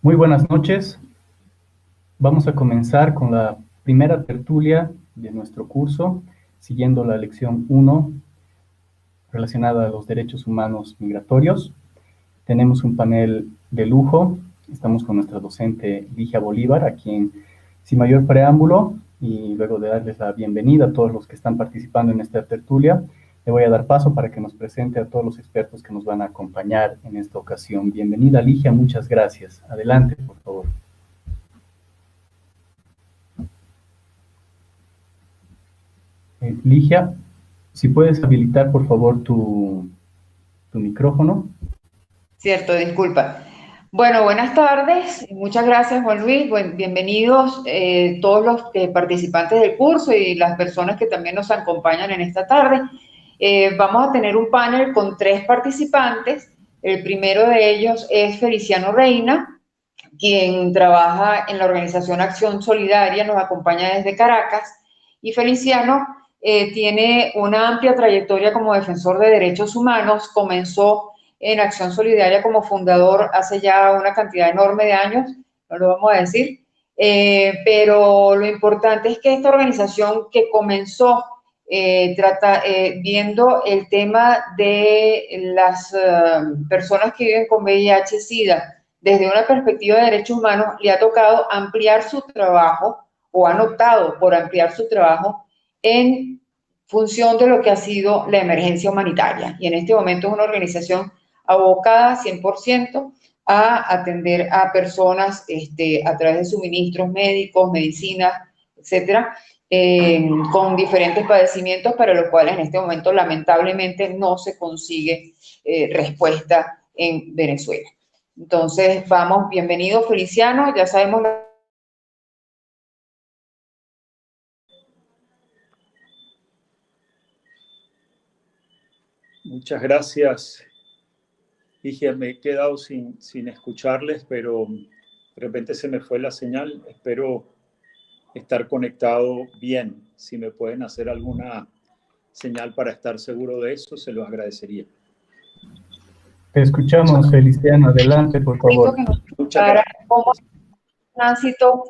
Muy buenas noches. Vamos a comenzar con la primera tertulia de nuestro curso, siguiendo la lección 1 relacionada a los derechos humanos migratorios. Tenemos un panel de lujo. Estamos con nuestra docente Ligia Bolívar, a quien, sin mayor preámbulo, y luego de darles la bienvenida a todos los que están participando en esta tertulia, le voy a dar paso para que nos presente a todos los expertos que nos van a acompañar en esta ocasión. Bienvenida, Ligia, muchas gracias. Adelante, por favor. Ligia, si puedes habilitar, por favor, tu micrófono. Cierto, disculpa. Bueno, buenas tardes. Muchas gracias, Juan Luis. Bienvenidos todos los participantes del curso y las personas que también nos acompañan en esta tarde. Vamos a tener un panel con 3 participantes. El primero de ellos es Feliciano Reina, quien trabaja en la organización Acción Solidaria, nos acompaña desde Caracas. Y Feliciano tiene una amplia trayectoria como defensor de derechos humanos. Comenzó en Acción Solidaria como fundador hace ya una cantidad enorme de años, no lo vamos a decir, pero lo importante es que esta organización que comenzó viendo el tema de las personas que viven con VIH-Sida desde una perspectiva de derechos humanos, le ha tocado ampliar su trabajo o han optado por ampliar su trabajo en función de lo que ha sido la emergencia humanitaria. Y en este momento es una organización abocada 100% a atender a personas a través de suministros médicos, medicinas, etcétera, con diferentes padecimientos para los cuales en este momento lamentablemente no se consigue respuesta en Venezuela. Entonces, vamos, bienvenido Feliciano, ya sabemos la... Muchas gracias, Ligia. Me he quedado sin escucharles, pero de repente se me fue la señal. Espero estar conectado bien. Si me pueden hacer alguna señal para estar seguro de eso, se los agradecería. Te escuchamos, Feliciano. Adelante, por favor. Muchas gracias. Como tránsito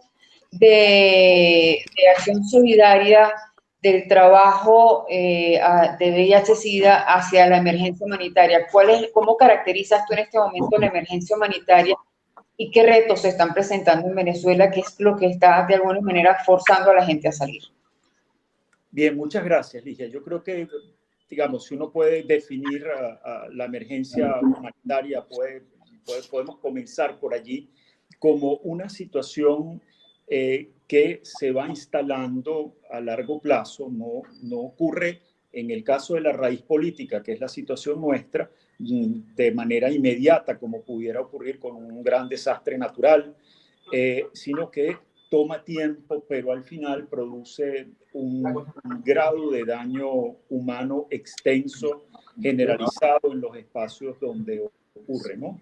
de Acción Solidaria del trabajo de VIH-Sida hacia la emergencia humanitaria. ¿Cómo caracterizas tú en este momento la emergencia humanitaria y qué retos se están presentando en Venezuela, que es lo que está de alguna manera forzando a la gente a salir? Bien, muchas gracias, Ligia. Yo creo que, digamos, si uno puede definir la emergencia humanitaria, podemos comenzar por allí como una situación que se va instalando a largo plazo. No ocurre en el caso de la raíz política, que es la situación nuestra, de manera inmediata, como pudiera ocurrir con un gran desastre natural, sino que toma tiempo, pero al final produce un grado de daño humano extenso, generalizado en los espacios donde ocurre, ¿no?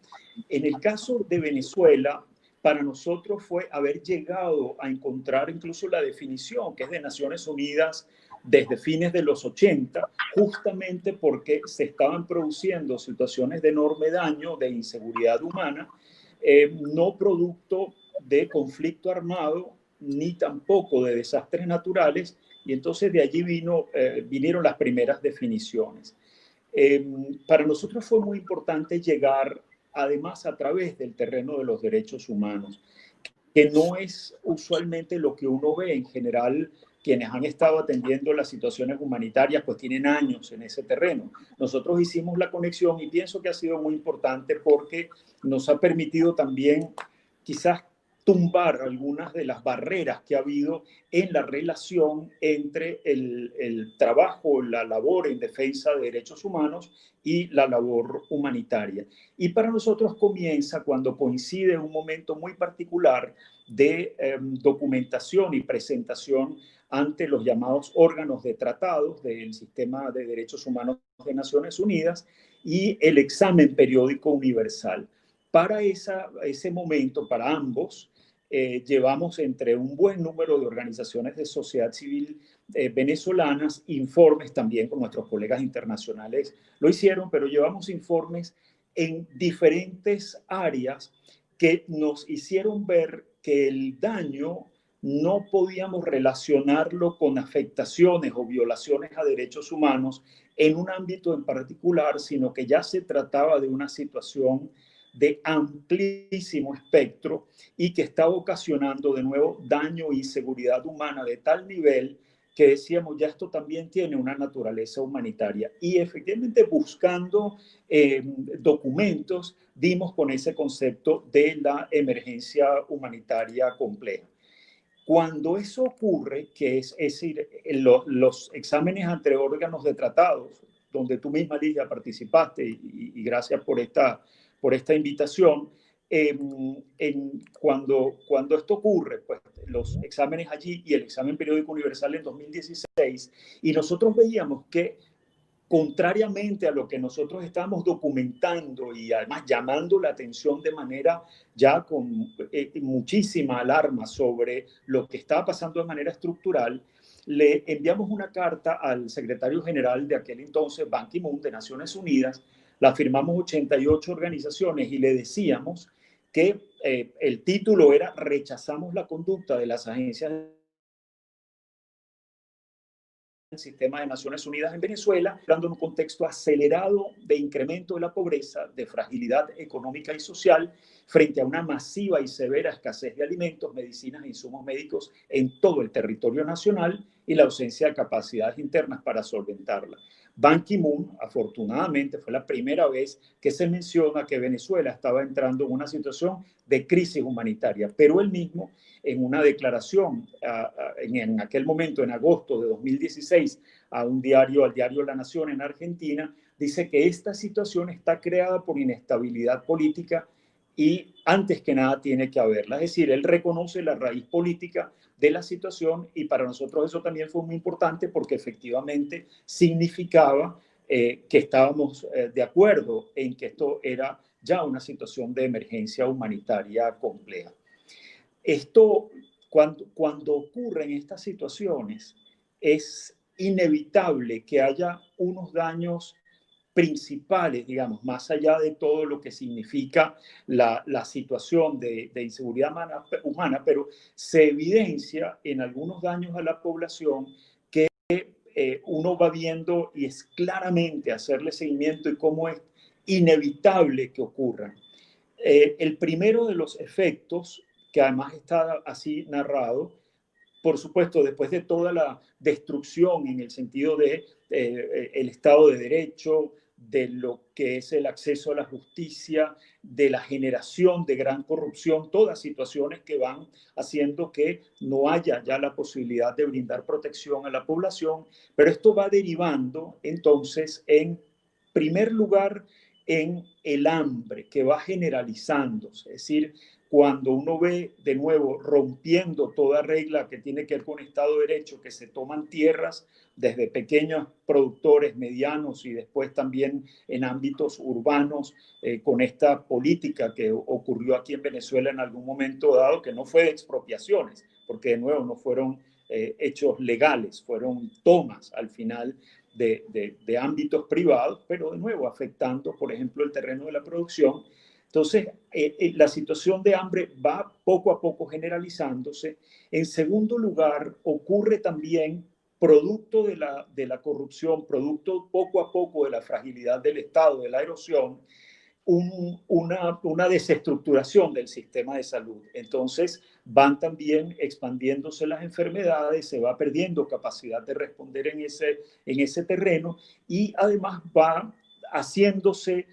En el caso de Venezuela, para nosotros fue haber llegado a encontrar incluso la definición, que es de Naciones Unidas desde fines de los 80, justamente porque se estaban produciendo situaciones de enorme daño, de inseguridad humana, no producto de conflicto armado, ni tampoco de desastres naturales, y entonces de allí vinieron las primeras definiciones. Para nosotros fue muy importante llegar, además, a través del terreno de los derechos humanos, que no es usualmente lo que uno ve. En general, quienes han estado atendiendo las situaciones humanitarias pues tienen años en ese terreno. Nosotros hicimos la conexión y pienso que ha sido muy importante porque nos ha permitido también quizás tumbar algunas de las barreras que ha habido en la relación entre el trabajo, la labor en defensa de derechos humanos y la labor humanitaria. Y para nosotros comienza cuando coincide un momento muy particular de documentación y presentación ante los llamados órganos de tratados del Sistema de Derechos Humanos de Naciones Unidas y el examen periódico universal. Para ese momento, para ambos, llevamos entre un buen número de organizaciones de sociedad civil venezolanas, informes también con nuestros colegas internacionales lo hicieron, pero llevamos informes en diferentes áreas que nos hicieron ver que el daño no podíamos relacionarlo con afectaciones o violaciones a derechos humanos en un ámbito en particular, sino que ya se trataba de una situación de amplísimo espectro y que estaba ocasionando de nuevo daño e inseguridad humana de tal nivel que decíamos, ya esto también tiene una naturaleza humanitaria. Y efectivamente, buscando documentos, dimos con ese concepto de la emergencia humanitaria compleja. Cuando eso ocurre, que es decir, los exámenes entre órganos de tratados, donde tú misma, Lidia, participaste, y gracias por esta invitación, cuando esto ocurre, pues los exámenes allí y el examen periódico universal en 2016, y nosotros veíamos que, contrariamente a lo que nosotros estamos documentando y además llamando la atención de manera ya con muchísima alarma sobre lo que estaba pasando de manera estructural, le enviamos una carta al secretario general de aquel entonces, Ban Ki-moon, de Naciones Unidas, la firmamos 88 organizaciones y le decíamos que el título era "Rechazamos la conducta de las agencias el sistema de Naciones Unidas en Venezuela, dando un contexto acelerado de incremento de la pobreza, de fragilidad económica y social, frente a una masiva y severa escasez de alimentos, medicinas e insumos médicos en todo el territorio nacional y la ausencia de capacidades internas para solventarla. Ban Ki-moon, afortunadamente, fue la primera vez que se menciona que Venezuela estaba entrando en una situación de crisis humanitaria, pero él mismo, en una declaración en aquel momento, en agosto de 2016, al diario La Nación en Argentina, dice que esta situación está creada por inestabilidad política y antes que nada tiene que haberla. Es decir, él reconoce la raíz política de la situación y para nosotros eso también fue muy importante porque efectivamente significaba que estábamos de acuerdo en que esto era ya una situación de emergencia humanitaria compleja. Esto, cuando ocurren estas situaciones, es inevitable que haya unos daños principales, digamos, más allá de todo lo que significa la situación de inseguridad humana, pero se evidencia en algunos daños a la población que uno va viendo y es claramente hacerle seguimiento y cómo es inevitable que ocurran. El primero de los efectos, que además está así narrado, por supuesto, después de toda la destrucción en el sentido de el Estado de Derecho, de lo que es el acceso a la justicia, de la generación de gran corrupción, todas situaciones que van haciendo que no haya ya la posibilidad de brindar protección a la población, pero esto va derivando entonces en primer lugar en el hambre que va generalizándose, es decir, cuando uno ve de nuevo rompiendo toda regla que tiene que ver con Estado de Derecho, que se toman tierras desde pequeños productores, medianos y después también en ámbitos urbanos, con esta política que ocurrió aquí en Venezuela en algún momento dado, que no fue de expropiaciones, porque de nuevo no fueron hechos legales, fueron tomas al final de ámbitos privados, pero de nuevo afectando, por ejemplo, el terreno de la producción. Entonces, la situación de hambre va poco a poco generalizándose. En segundo lugar, ocurre también, producto de la corrupción, producto poco a poco de la fragilidad del Estado, de la erosión, una desestructuración del sistema de salud. Entonces, van también expandiéndose las enfermedades, se va perdiendo capacidad de responder en ese terreno y además va haciéndose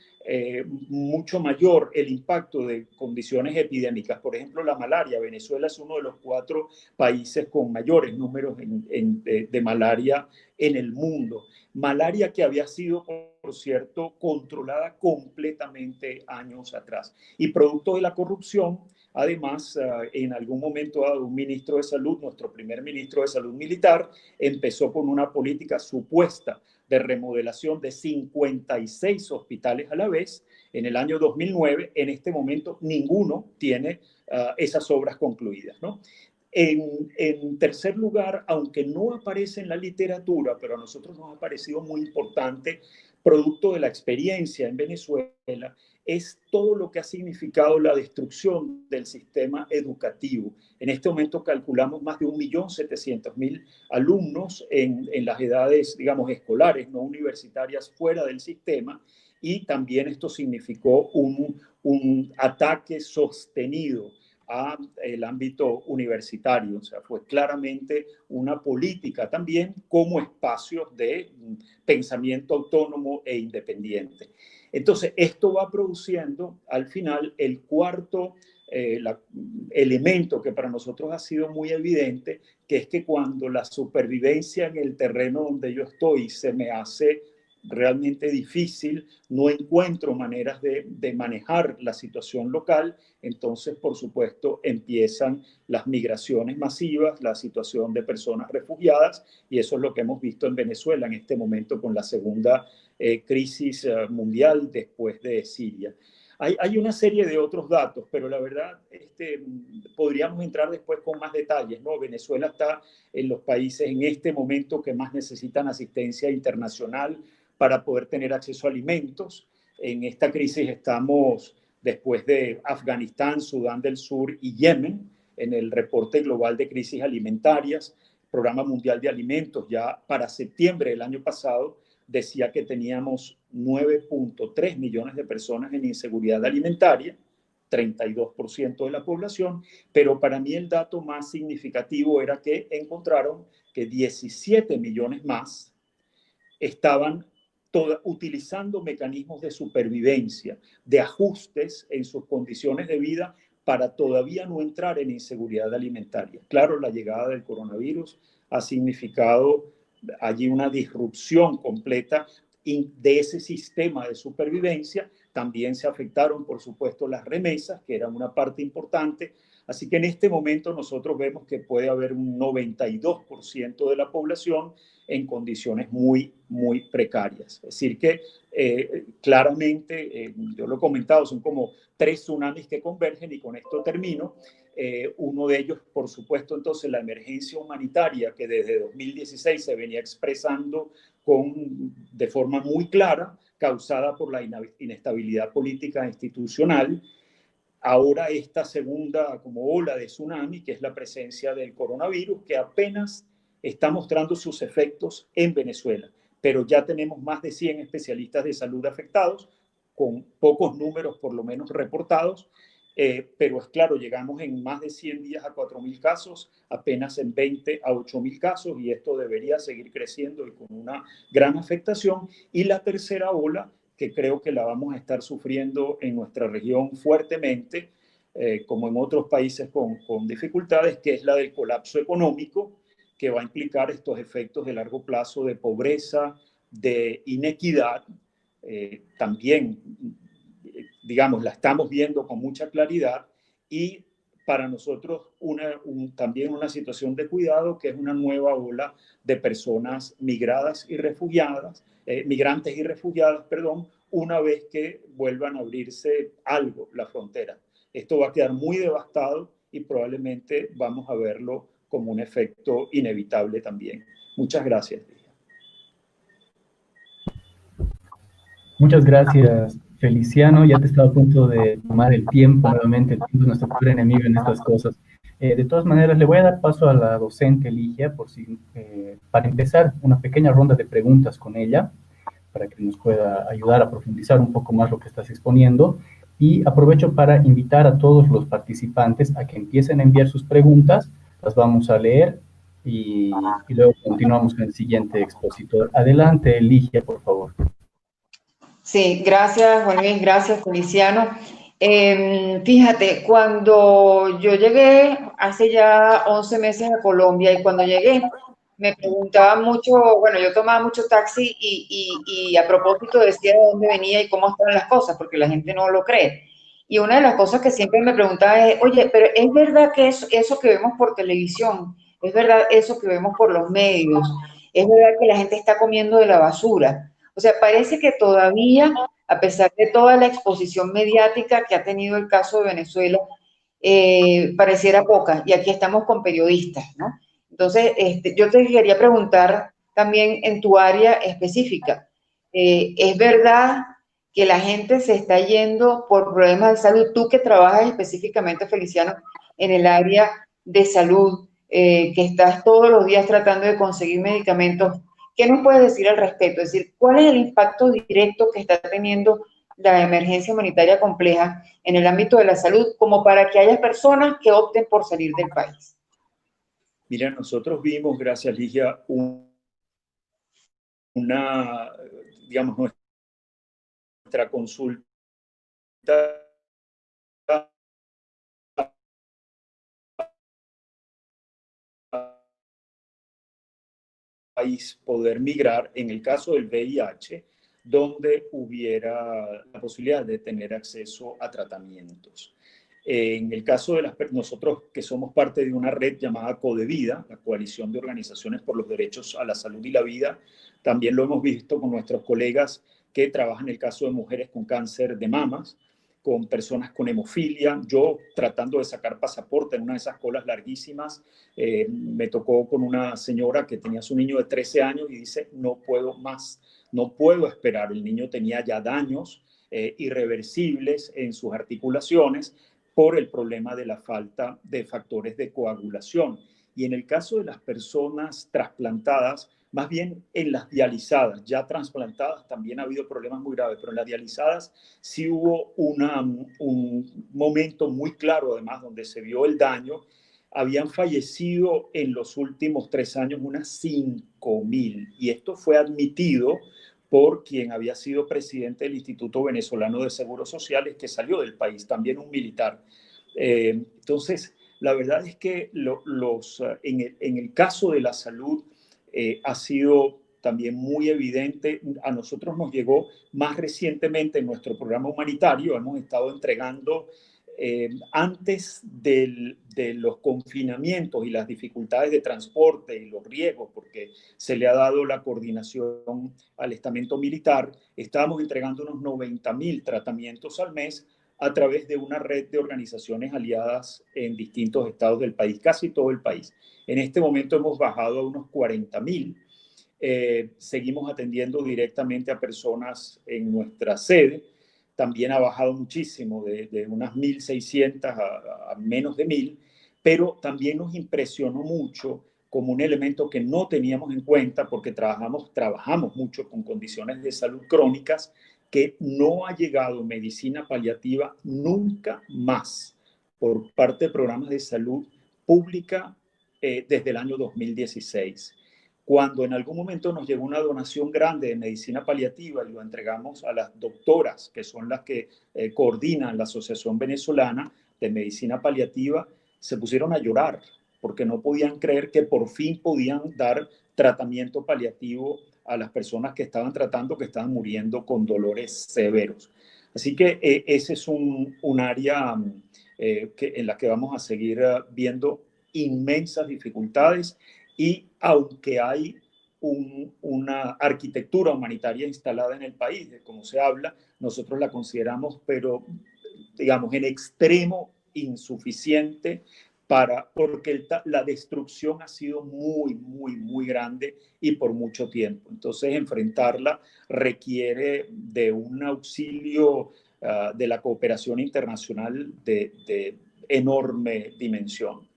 mucho mayor el impacto de condiciones epidémicas. Por ejemplo, la malaria. Venezuela es uno de los 4 países con mayores números de malaria en el mundo. Malaria que había sido, por cierto, controlada completamente años atrás. Y producto de la corrupción, además, en algún momento dado, un ministro de salud, nuestro primer ministro de salud militar, empezó con una política supuesta de remodelación de 56 hospitales a la vez en el año 2009. En este momento, ninguno tiene esas obras concluidas, ¿no? En tercer lugar, aunque no aparece en la literatura, pero a nosotros nos ha parecido muy importante, producto de la experiencia en Venezuela, es todo lo que ha significado la destrucción del sistema educativo. En este momento calculamos más de 1.700.000 alumnos en las edades, digamos, escolares, no universitarias, fuera del sistema, y también esto significó un ataque sostenido al ámbito universitario. O sea, fue claramente una política también como espacios de pensamiento autónomo e independiente. Entonces, esto va produciendo al final el cuarto elemento que para nosotros ha sido muy evidente, que es que cuando la supervivencia en el terreno donde yo estoy se me hace realmente difícil, no encuentro maneras de manejar la situación local, entonces, por supuesto, empiezan las migraciones masivas, la situación de personas refugiadas, y eso es lo que hemos visto en Venezuela en este momento con la segunda crisis mundial después de Siria. Hay una serie de otros datos, pero la verdad podríamos entrar después con más detalles, ¿no? Venezuela está en los países en este momento que más necesitan asistencia internacional para poder tener acceso a alimentos. En esta crisis estamos después de Afganistán, Sudán del Sur y Yemen, en el reporte global de crisis alimentarias, Programa Mundial de Alimentos, ya para septiembre del año pasado, decía que teníamos 9.3 millones de personas en inseguridad alimentaria, 32% de la población, pero para mí el dato más significativo era que encontraron que 17 millones más estaban utilizando mecanismos de supervivencia, de ajustes en sus condiciones de vida para todavía no entrar en inseguridad alimentaria. Claro, la llegada del coronavirus ha significado allí una disrupción completa de ese sistema de supervivencia. También se afectaron, por supuesto, las remesas, que eran una parte importante. Así que en este momento nosotros vemos que puede haber un 92% de la población en condiciones muy, muy precarias. Es decir que claramente, yo lo he comentado, son como 3 tsunamis que convergen, y con esto termino. Uno de ellos, por supuesto, entonces la emergencia humanitaria que desde 2016 se venía expresando de forma muy clara, causada por la inestabilidad política e institucional. Ahora esta segunda como ola de tsunami, que es la presencia del coronavirus, que apenas está mostrando sus efectos en Venezuela, pero ya tenemos más de 100 especialistas de salud afectados, con pocos números por lo menos reportados, pero es claro, llegamos en más de 100 días a 4.000 casos, apenas en 20 a 8.000 casos, y esto debería seguir creciendo y con una gran afectación. Y la tercera ola, que creo que la vamos a estar sufriendo en nuestra región fuertemente, como en otros países con dificultades, que es la del colapso económico, que va a implicar estos efectos de largo plazo de pobreza, de inequidad. También, digamos, la estamos viendo con mucha claridad, y para nosotros también una situación de cuidado, que es una nueva ola de personas migradas y refugiadas, migrantes y refugiadas, perdón, una vez que vuelvan a abrirse algo la frontera. Esto va a quedar muy devastado y probablemente vamos a verlo como un efecto inevitable también. Muchas gracias, Ligia. Muchas gracias, Feliciano. Ya te estaba a punto de tomar el tiempo nuevamente, el tiempo es nuestro peor enemigo en estas cosas. De todas maneras, le voy a dar paso a la docente Ligia, para empezar una pequeña ronda de preguntas con ella, para que nos pueda ayudar a profundizar un poco más lo que estás exponiendo. Y aprovecho para invitar a todos los participantes a que empiecen a enviar sus preguntas, las vamos a leer y luego continuamos con el siguiente expositor. Adelante, Ligia, por favor. Sí, gracias, Juan Luis, gracias, Feliciano. Fíjate, cuando yo llegué hace ya 11 meses a Colombia, y cuando llegué me preguntaban mucho, bueno, yo tomaba mucho taxi y a propósito decía de dónde venía y cómo estaban las cosas, porque la gente no lo cree. Y una de las cosas que siempre me preguntaba es, oye, pero ¿es verdad que eso que vemos por televisión, es verdad eso que vemos por los medios, es verdad que la gente está comiendo de la basura? O sea, parece que todavía, a pesar de toda la exposición mediática que ha tenido el caso de Venezuela, pareciera poca. Y aquí estamos con periodistas, ¿no? Entonces, yo te quería preguntar también en tu área específica, ¿es verdad que la gente se está yendo por problemas de salud. Tú que trabajas específicamente, Feliciano, en el área de salud, que estás todos los días tratando de conseguir medicamentos, ¿qué nos puedes decir al respecto? Es decir, ¿cuál es el impacto directo que está teniendo la emergencia humanitaria compleja en el ámbito de la salud como para que haya personas que opten por salir del país? Mira, nosotros vimos, gracias Ligia, digamos, nuestra consulta país poder migrar en el caso del VIH, donde hubiera la posibilidad de tener acceso a tratamientos. En el caso de nosotros que somos parte de una red llamada Codevida, la Coalición de Organizaciones por los Derechos a la Salud y la Vida, también lo hemos visto con nuestros colegas que trabajan en el caso de mujeres con cáncer de mamas, con personas con hemofilia. Yo tratando de sacar pasaporte en una de esas colas larguísimas, me tocó con una señora que tenía su niño de 13 años y dice, no puedo más, no puedo esperar. El niño tenía ya daños irreversibles en sus articulaciones por el problema de la falta de factores de coagulación. Y en el caso de las personas trasplantadas, más bien en las dializadas, ya trasplantadas también ha habido problemas muy graves, pero en las dializadas sí hubo un momento muy claro, además, donde se vio el daño. Habían fallecido en los últimos 3 años unas 5.000, y esto fue admitido por quien había sido presidente del Instituto Venezolano de Seguros Sociales, que salió del país, también un militar. Entonces, la verdad es que en el caso de la salud ha sido también muy evidente. A nosotros nos llegó más recientemente en nuestro programa humanitario, hemos estado entregando antes de los confinamientos y las dificultades de transporte y los riesgos, porque se le ha dado la coordinación al estamento militar, estábamos entregando unos 90.000 tratamientos al mes a través de una red de organizaciones aliadas en distintos estados del país, casi todo el país. En este momento hemos bajado a unos 40.000. Seguimos atendiendo directamente a personas en nuestra sede. También ha bajado muchísimo, de unas 1.600 a menos de 1.000, pero también nos impresionó mucho como un elemento que no teníamos en cuenta porque trabajamos mucho con condiciones de salud crónicas, que no ha llegado medicina paliativa nunca más por parte de programas de salud pública desde el año 2016. Cuando en algún momento nos llegó una donación grande de medicina paliativa y lo entregamos a las doctoras, que son las que coordinan la Asociación Venezolana de Medicina Paliativa, se pusieron a llorar porque no podían creer que por fin podían dar tratamiento paliativo a las personas que estaban tratando, que estaban muriendo con dolores severos. Así que ese es un área en la que vamos a seguir viendo inmensas dificultades. Y aunque hay una arquitectura humanitaria instalada en el país, de cómo se habla, nosotros la consideramos, pero digamos, en extremo insuficiente, porque la destrucción ha sido muy, muy, muy grande y por mucho tiempo. Entonces, enfrentarla requiere de un auxilio de la cooperación internacional de enorme dimensión.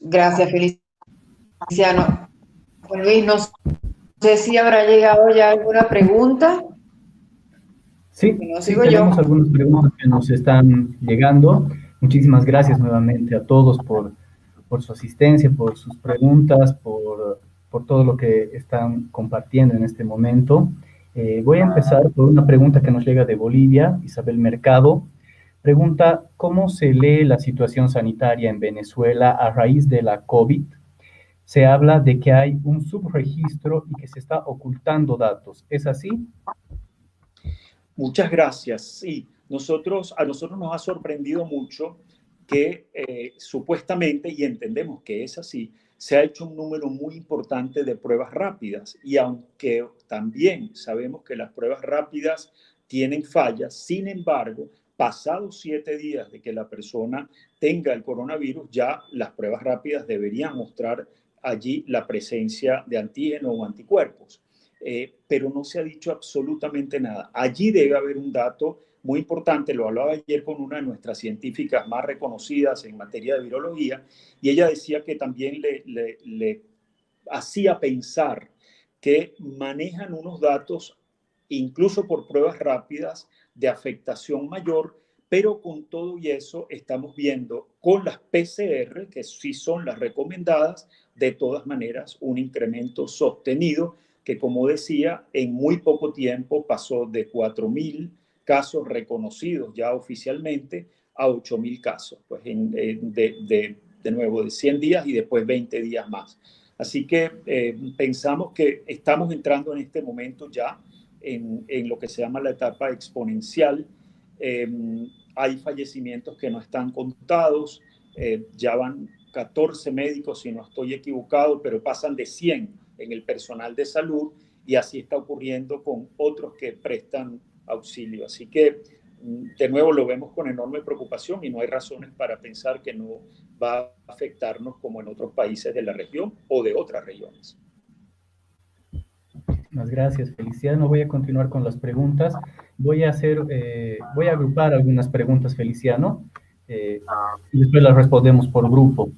Gracias, Feliciano. Juan Luis, no sé si habrá llegado ya alguna pregunta. Sí, tenemos algunas preguntas que nos están llegando. Muchísimas gracias nuevamente a todos por su asistencia, por sus preguntas, por todo lo que están compartiendo en este momento. Voy a empezar por una pregunta que nos llega de Bolivia, Isabel Mercado. Pregunta, ¿cómo se lee la situación sanitaria en Venezuela a raíz de la COVID? Se habla de que hay un subregistro y que se está ocultando datos. ¿Es así? Muchas gracias. Sí, a nosotros nos ha sorprendido mucho que supuestamente, y entendemos que es así, se ha hecho un número muy importante de pruebas rápidas. Y aunque también sabemos que las pruebas rápidas tienen fallas, sin embargo, pasados 7 días de que la persona tenga el coronavirus, ya las pruebas rápidas deberían mostrar allí la presencia de antígenos o anticuerpos. pero no se ha dicho absolutamente nada. Allí debe haber un dato muy importante, lo hablaba ayer con una de nuestras científicas más reconocidas en materia de virología, y ella decía que también le hacía pensar que manejan unos datos, incluso por pruebas rápidas, de afectación mayor, pero con todo y eso estamos viendo con las PCR, que sí son las recomendadas, de todas maneras un incremento sostenido que, como decía, en muy poco tiempo pasó de 4.000 casos reconocidos ya oficialmente a 8.000 casos, pues de nuevo de 100 días y después 20 días más. Así que pensamos que estamos entrando en este momento ya en lo que se llama la etapa exponencial. Hay fallecimientos que no están contados, ya van 14 médicos, si no estoy equivocado, pero pasan de 100 en el personal de salud, y así está ocurriendo con otros que prestan auxilio. Así que, de nuevo, lo vemos con enorme preocupación y no hay razones para pensar que no va a afectarnos como en otros países de la región o de otras regiones. Muchas gracias, Feliciano. Voy a continuar con las preguntas. Voy a agrupar algunas preguntas, Feliciano, y después las respondemos por grupo.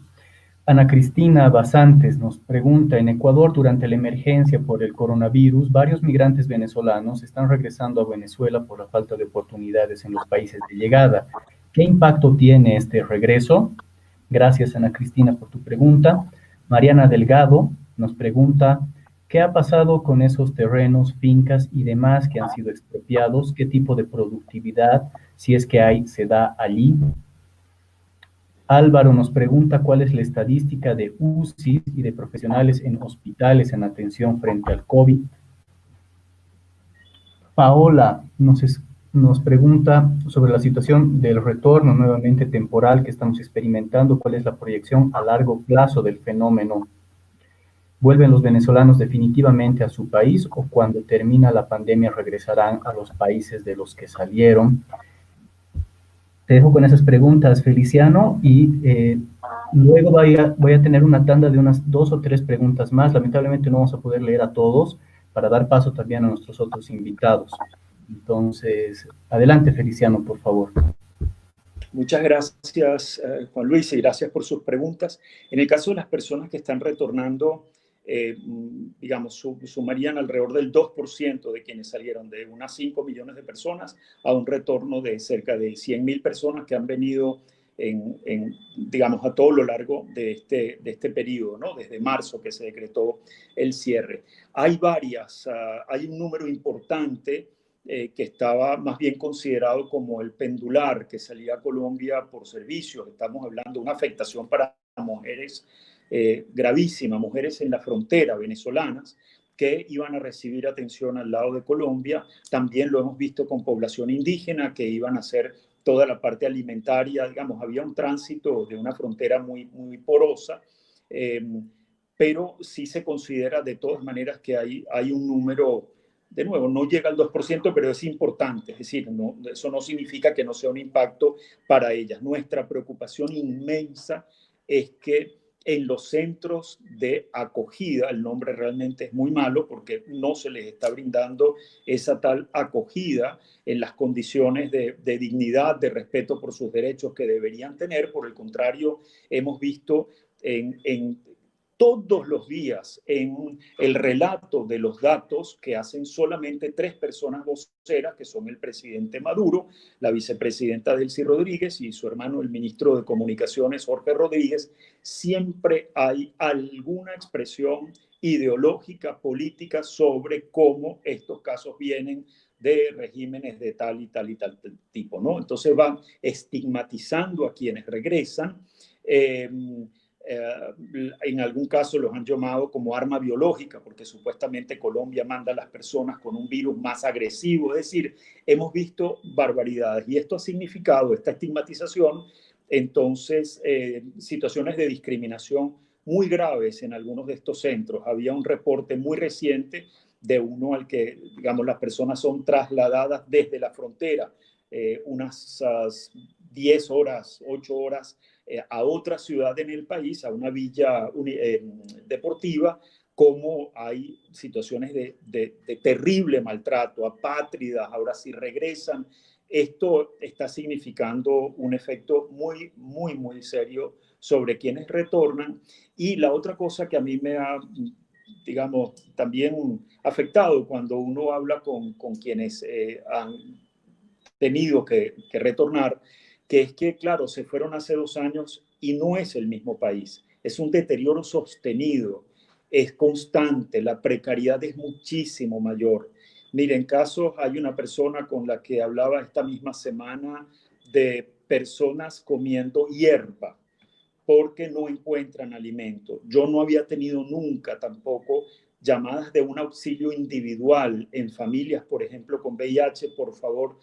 Ana Cristina Basantes nos pregunta, en Ecuador, durante la emergencia por el coronavirus, varios migrantes venezolanos están regresando a Venezuela por la falta de oportunidades en los países de llegada. ¿Qué impacto tiene este regreso? Gracias, Ana Cristina, por tu pregunta. Mariana Delgado nos pregunta, ¿qué ha pasado con esos terrenos, fincas y demás que han sido expropiados? ¿Qué tipo de productividad, si es que hay, se da allí? Álvaro nos pregunta cuál es la estadística de UCI y de profesionales en hospitales en atención frente al COVID. Paola nos pregunta sobre la situación del retorno nuevamente temporal que estamos experimentando, cuál es la proyección a largo plazo del fenómeno. ¿Vuelven los venezolanos definitivamente a su país o cuando termina la pandemia regresarán a los países de los que salieron? Te dejo con esas preguntas, Feliciano, y luego voy a tener una tanda de unas 2 o 3 preguntas más. Lamentablemente no vamos a poder leer a todos para dar paso también a nuestros otros invitados. Entonces, adelante, Feliciano, por favor. Muchas gracias, Juan Luis, y gracias por sus preguntas. En el caso de las personas que están retornando, digamos, sumarían alrededor del 2% de quienes salieron, de unas 5 millones de personas a un retorno de cerca de 100.000 personas que han venido digamos, a todo lo largo de este periodo, ¿no? Desde marzo que se decretó el cierre. Hay hay un número importante que estaba más bien considerado como el pendular, que salía a Colombia por servicios. Estamos hablando de una afectación para mujeres gravísima, mujeres en la frontera venezolanas que iban a recibir atención al lado de Colombia. También lo hemos visto con población indígena que iban a hacer toda la parte alimentaria. Digamos, había un tránsito de una frontera muy, muy porosa, pero sí se considera de todas maneras que hay un número, de nuevo, no llega al 2%, pero es importante. Es decir, no, eso no significa que no sea un impacto para ellas. Nuestra preocupación inmensa es que en los centros de acogida, el nombre realmente es muy malo porque no se les está brindando esa tal acogida en las condiciones de dignidad, de respeto por sus derechos que deberían tener. Por el contrario, hemos visto en todos los días en el relato de los datos que hacen solamente 3 personas voceras, que son el presidente Maduro, la vicepresidenta Delcy Rodríguez y su hermano, el ministro de Comunicaciones, Jorge Rodríguez. Siempre hay alguna expresión ideológica, política, sobre cómo estos casos vienen de regímenes de tal y tal y tal tipo, ¿no? Entonces van estigmatizando a quienes regresan. En algún caso los han llamado como arma biológica, porque supuestamente Colombia manda a las personas con un virus más agresivo. Es decir, hemos visto barbaridades y esto ha significado, esta estigmatización, entonces situaciones de discriminación muy graves en algunos de estos centros. Había un reporte muy reciente de uno al que, digamos, las personas son trasladadas desde la frontera unas 10 horas, 8 horas a otra ciudad en el país, a una villa deportiva, cómo hay situaciones de terrible maltrato, apátridas, ahora sí regresan. Esto está significando un efecto muy, muy, muy serio sobre quienes retornan. Y la otra cosa que a mí me ha, digamos, también afectado cuando uno habla con quienes han tenido que retornar, que es que, claro, se fueron hace 2 años y no es el mismo país. Es un deterioro sostenido, es constante, la precariedad es muchísimo mayor. Miren, casos, hay una persona con la que hablaba esta misma semana de personas comiendo hierba porque no encuentran alimento. Yo no había tenido nunca tampoco llamadas de un auxilio individual en familias, por ejemplo, con VIH, por favor,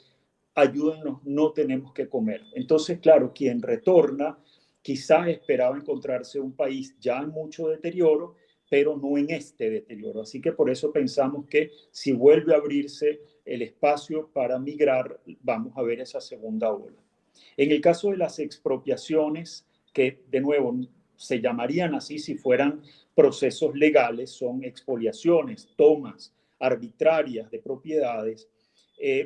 ayúdenos, no tenemos que comer. Entonces, claro, quien retorna quizás esperaba encontrarse un país ya en mucho deterioro, pero no en este deterioro. Así que por eso pensamos que si vuelve a abrirse el espacio para migrar, vamos a ver esa segunda ola. En el caso de las expropiaciones, que de nuevo se llamarían así si fueran procesos legales, son expoliaciones, tomas arbitrarias de propiedades,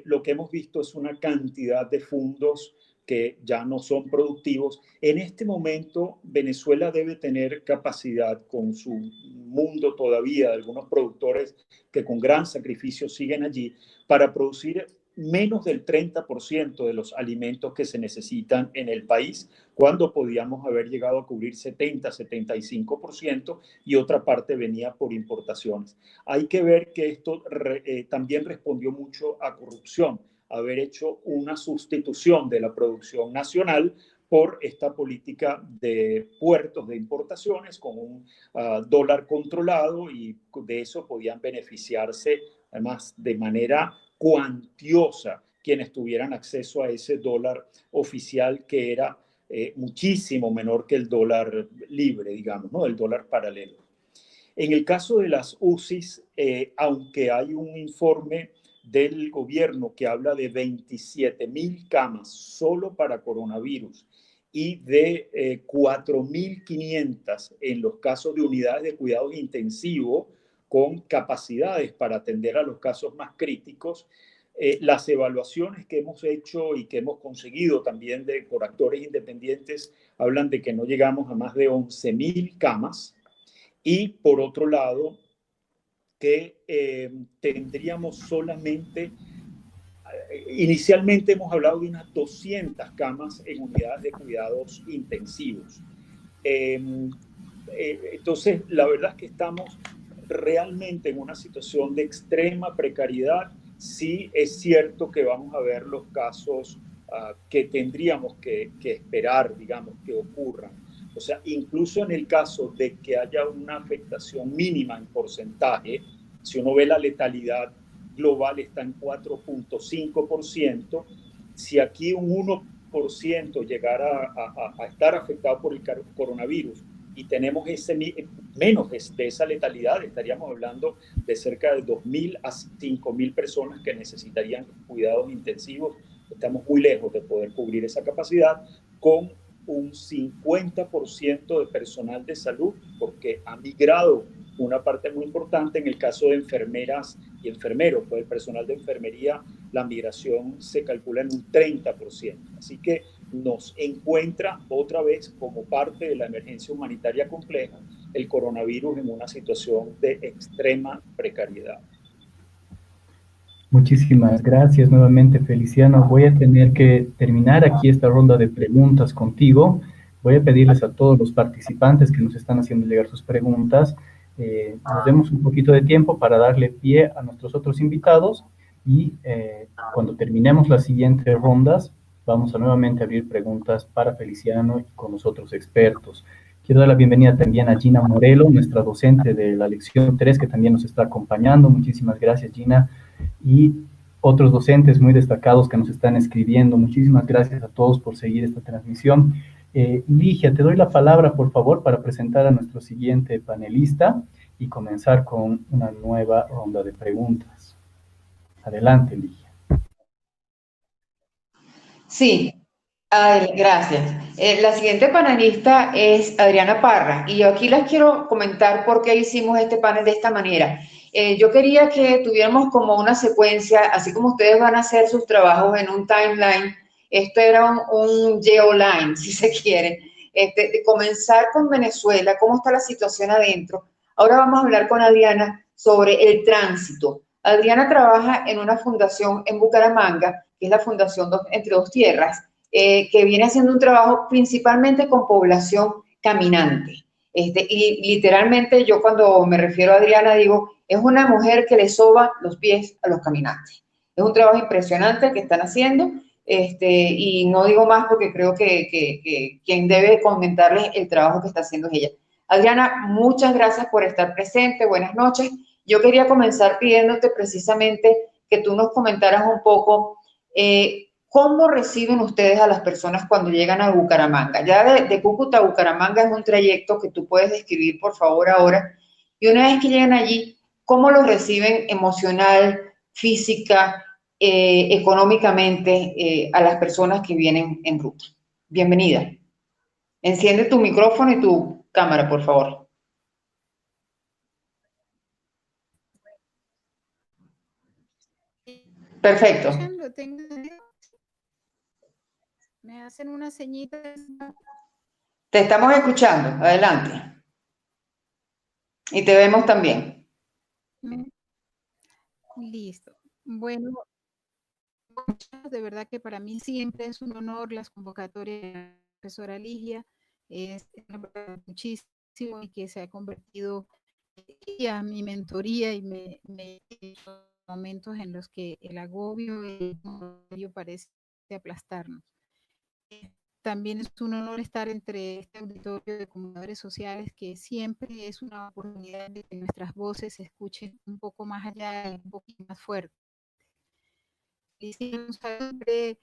lo que hemos visto es una cantidad de fondos que ya no son productivos. En este momento, Venezuela debe tener capacidad con su mundo todavía, de algunos productores que con gran sacrificio siguen allí, para producir menos del 30% de los alimentos que se necesitan en el país, cuando podíamos haber llegado a cubrir 70-75% y otra parte venía por importaciones. Hay que ver que esto también respondió mucho a corrupción, haber hecho una sustitución de la producción nacional por esta política de puertos de importaciones con un dólar controlado, y de eso podían beneficiarse además de manera cuantiosa quienes tuvieran acceso a ese dólar oficial que era muchísimo menor que el dólar libre, digamos, ¿no? El dólar paralelo. En el caso de las UCIs, aunque hay un informe del gobierno que habla de 27.000 camas solo para coronavirus y de 4.500 en los casos de unidades de cuidados intensivos con capacidades para atender a los casos más críticos, las evaluaciones que hemos hecho y que hemos conseguido también por actores independientes hablan de que no llegamos a más de 11.000 camas. Y por otro lado, que tendríamos solamente, inicialmente hemos hablado de unas 200 camas en unidades de cuidados intensivos. Entonces, la verdad es que estamos realmente en una situación de extrema precariedad. Sí es cierto que vamos a ver los casos que tendríamos que esperar, digamos, que ocurran. O sea, incluso en el caso de que haya una afectación mínima en porcentaje, si uno ve la letalidad global está en 4.5%, si aquí un 1% llegara a estar afectado por el coronavirus y tenemos menos de esa letalidad, estaríamos hablando de cerca de 2.000 a 5.000 personas que necesitarían cuidados intensivos. Estamos muy lejos de poder cubrir esa capacidad con un 50% de personal de salud, porque ha migrado una parte muy importante. En el caso de enfermeras y enfermeros, pues el personal de enfermería, la migración se calcula en un 30%. Así que nos encuentra otra vez como parte de la emergencia humanitaria compleja el coronavirus en una situación de extrema precariedad. Muchísimas gracias nuevamente, Feliciano. Voy a tener que terminar aquí esta ronda de preguntas contigo. Voy a pedirles a todos los participantes que nos están haciendo llegar sus preguntas, nos demos un poquito de tiempo para darle pie a nuestros otros invitados y cuando terminemos las siguientes rondas, vamos a nuevamente abrir preguntas para Feliciano y con los otros expertos. Quiero dar la bienvenida también a Gina Morelo, nuestra docente de la lección 3, que también nos está acompañando. Muchísimas gracias, Gina. Y otros docentes muy destacados que nos están escribiendo. Muchísimas gracias a todos por seguir esta transmisión. Ligia, te doy la palabra, por favor, para presentar a nuestro siguiente panelista y comenzar con una nueva ronda de preguntas. Adelante, Ligia. Sí, Ay, gracias. La siguiente panelista es Adriana Parra y yo aquí les quiero comentar por qué hicimos este panel de esta manera. Yo quería que tuviéramos como una secuencia, así como ustedes van a hacer sus trabajos en un timeline, esto era un geoline, si se quiere, de comenzar con Venezuela, cómo está la situación adentro. Ahora vamos a hablar con Adriana sobre el tránsito. Adriana trabaja en una fundación en Bucaramanga, que es la Fundación Entre Dos Tierras, que viene haciendo un trabajo principalmente con población caminante. Y literalmente yo cuando me refiero a Adriana digo, es una mujer que le soba los pies a los caminantes. Es un trabajo impresionante que están haciendo y no digo más porque creo que quien debe comentarles el trabajo que está haciendo es ella. Adriana, muchas gracias por estar presente, buenas noches. Yo quería comenzar pidiéndote precisamente que tú nos comentaras un poco ¿cómo reciben ustedes a las personas cuando llegan a Bucaramanga? Ya de Cúcuta a Bucaramanga es un trayecto que tú puedes describir, por favor, ahora. Y una vez que llegan allí, ¿cómo los reciben emocional, física, económicamente a las personas que vienen en ruta? Bienvenida. Enciende tu micrófono y tu cámara, por favor. Perfecto. Me hacen una ceñita. Te estamos escuchando. Adelante. Y te vemos también. Listo. Bueno, de verdad que para mí siempre es un honor las convocatorias de la profesora Ligia. Es muchísimo y que se ha convertido en mi mentoría y me momentos en los que el agobio y el parece aplastarnos. También es un honor estar entre este auditorio de comunicadores sociales que siempre es una oportunidad de que nuestras voces se escuchen un poco más allá y un poquito más fuerte. Y siempre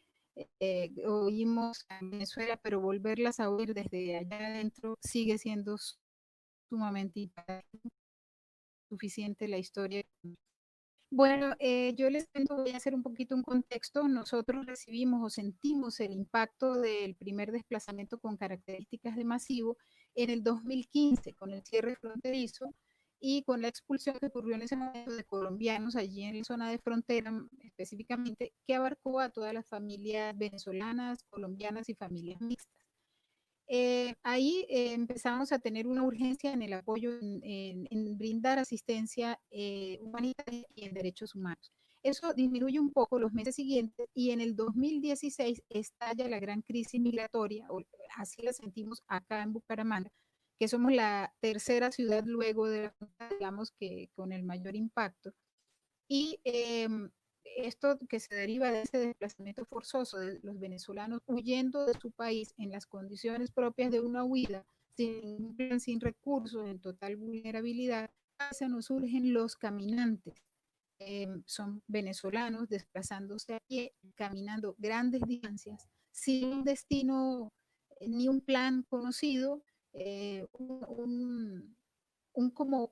oímos a Venezuela, pero volverlas a oír desde allá adentro sigue siendo sumamente suficiente la historia. Bueno, yo les voy a hacer un poquito un contexto. Nosotros recibimos o sentimos el impacto del primer desplazamiento con características de masivo en el 2015, con el cierre fronterizo y con la expulsión que ocurrió en ese momento de colombianos allí en la zona de frontera específicamente, que abarcó a todas las familias venezolanas, colombianas y familias mixtas. Ahí empezamos a tener una urgencia en el apoyo, en brindar asistencia humanitaria y en derechos humanos. Eso disminuye un poco los meses siguientes y en el 2016 estalla la gran crisis migratoria, o así la sentimos acá en Bucaramanga, que somos la tercera ciudad luego de la, digamos que con el mayor impacto. Y esto que se deriva de ese desplazamiento forzoso de los venezolanos huyendo de su país en las condiciones propias de una huida, sin recursos, en total vulnerabilidad, se nos surgen los caminantes. Son venezolanos desplazándose a pie, caminando grandes distancias, sin un destino ni un plan conocido,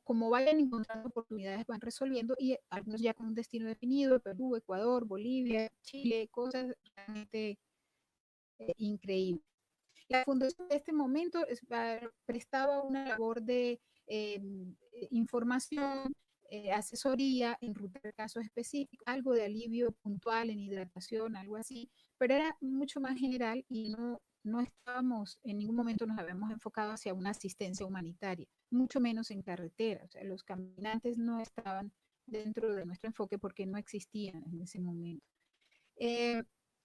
como vayan encontrando oportunidades, van resolviendo y algunos ya con un destino definido, Perú, Ecuador, Bolivia, Chile, cosas realmente increíbles. La fundación en este momento prestaba una labor de información, asesoría en ruta de casos específicos, algo de alivio puntual en hidratación, algo así, pero era mucho más general y no estábamos, en ningún momento nos habíamos enfocado hacia una asistencia humanitaria, mucho menos en carretera. O sea, los caminantes no estaban dentro de nuestro enfoque porque no existían en ese momento.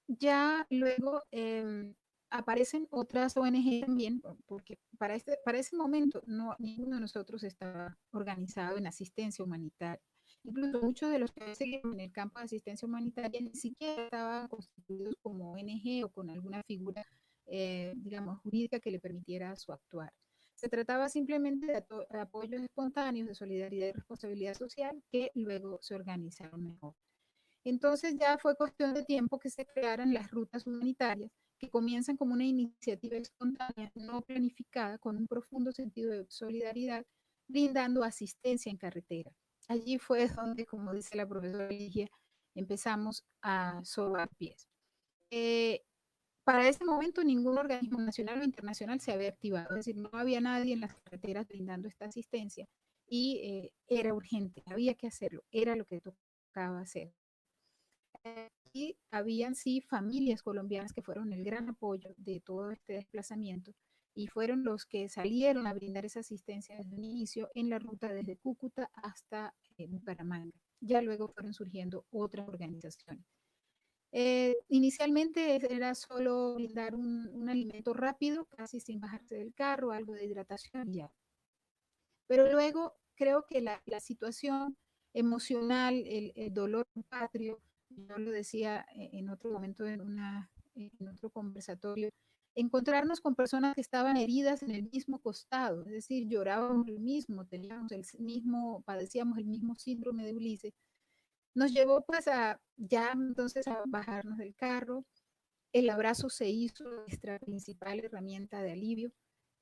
Ya luego aparecen otras ONG también, porque para ese momento ninguno de nosotros estaba organizado en asistencia humanitaria. Incluso muchos de los que seguían en el campo de asistencia humanitaria ni siquiera estaban constituidos como ONG o con alguna figura, digamos, jurídica que le permitiera su actuar. Se trataba simplemente de apoyos espontáneos de solidaridad y responsabilidad social que luego se organizaron mejor. Entonces ya fue cuestión de tiempo que se crearan las rutas humanitarias, que comienzan como una iniciativa espontánea, no planificada, con un profundo sentido de solidaridad, brindando asistencia en carretera. Allí fue donde, como dice la profesora Ligia, empezamos a sobar pies. para ese momento ningún organismo nacional o internacional se había activado, es decir, no había nadie en las carreteras brindando esta asistencia y era urgente, había que hacerlo, era lo que tocaba hacer. Y habían sí familias colombianas que fueron el gran apoyo de todo este desplazamiento y fueron los que salieron a brindar esa asistencia desde un inicio en la ruta desde Cúcuta hasta Bucaramanga. Ya luego fueron surgiendo otras organizaciones. Inicialmente era solo brindar un alimento rápido, casi sin bajarse del carro, algo de hidratación y ya. Pero luego creo que la situación emocional, el dolor patrio, yo lo decía en otro momento en otro conversatorio, encontrarnos con personas que estaban heridas en el mismo costado, es decir, llorábamos lo mismo, teníamos el mismo, padecíamos el mismo síndrome de Ulises, nos llevó pues a ya entonces a bajarnos del carro. El abrazo se hizo nuestra principal herramienta de alivio.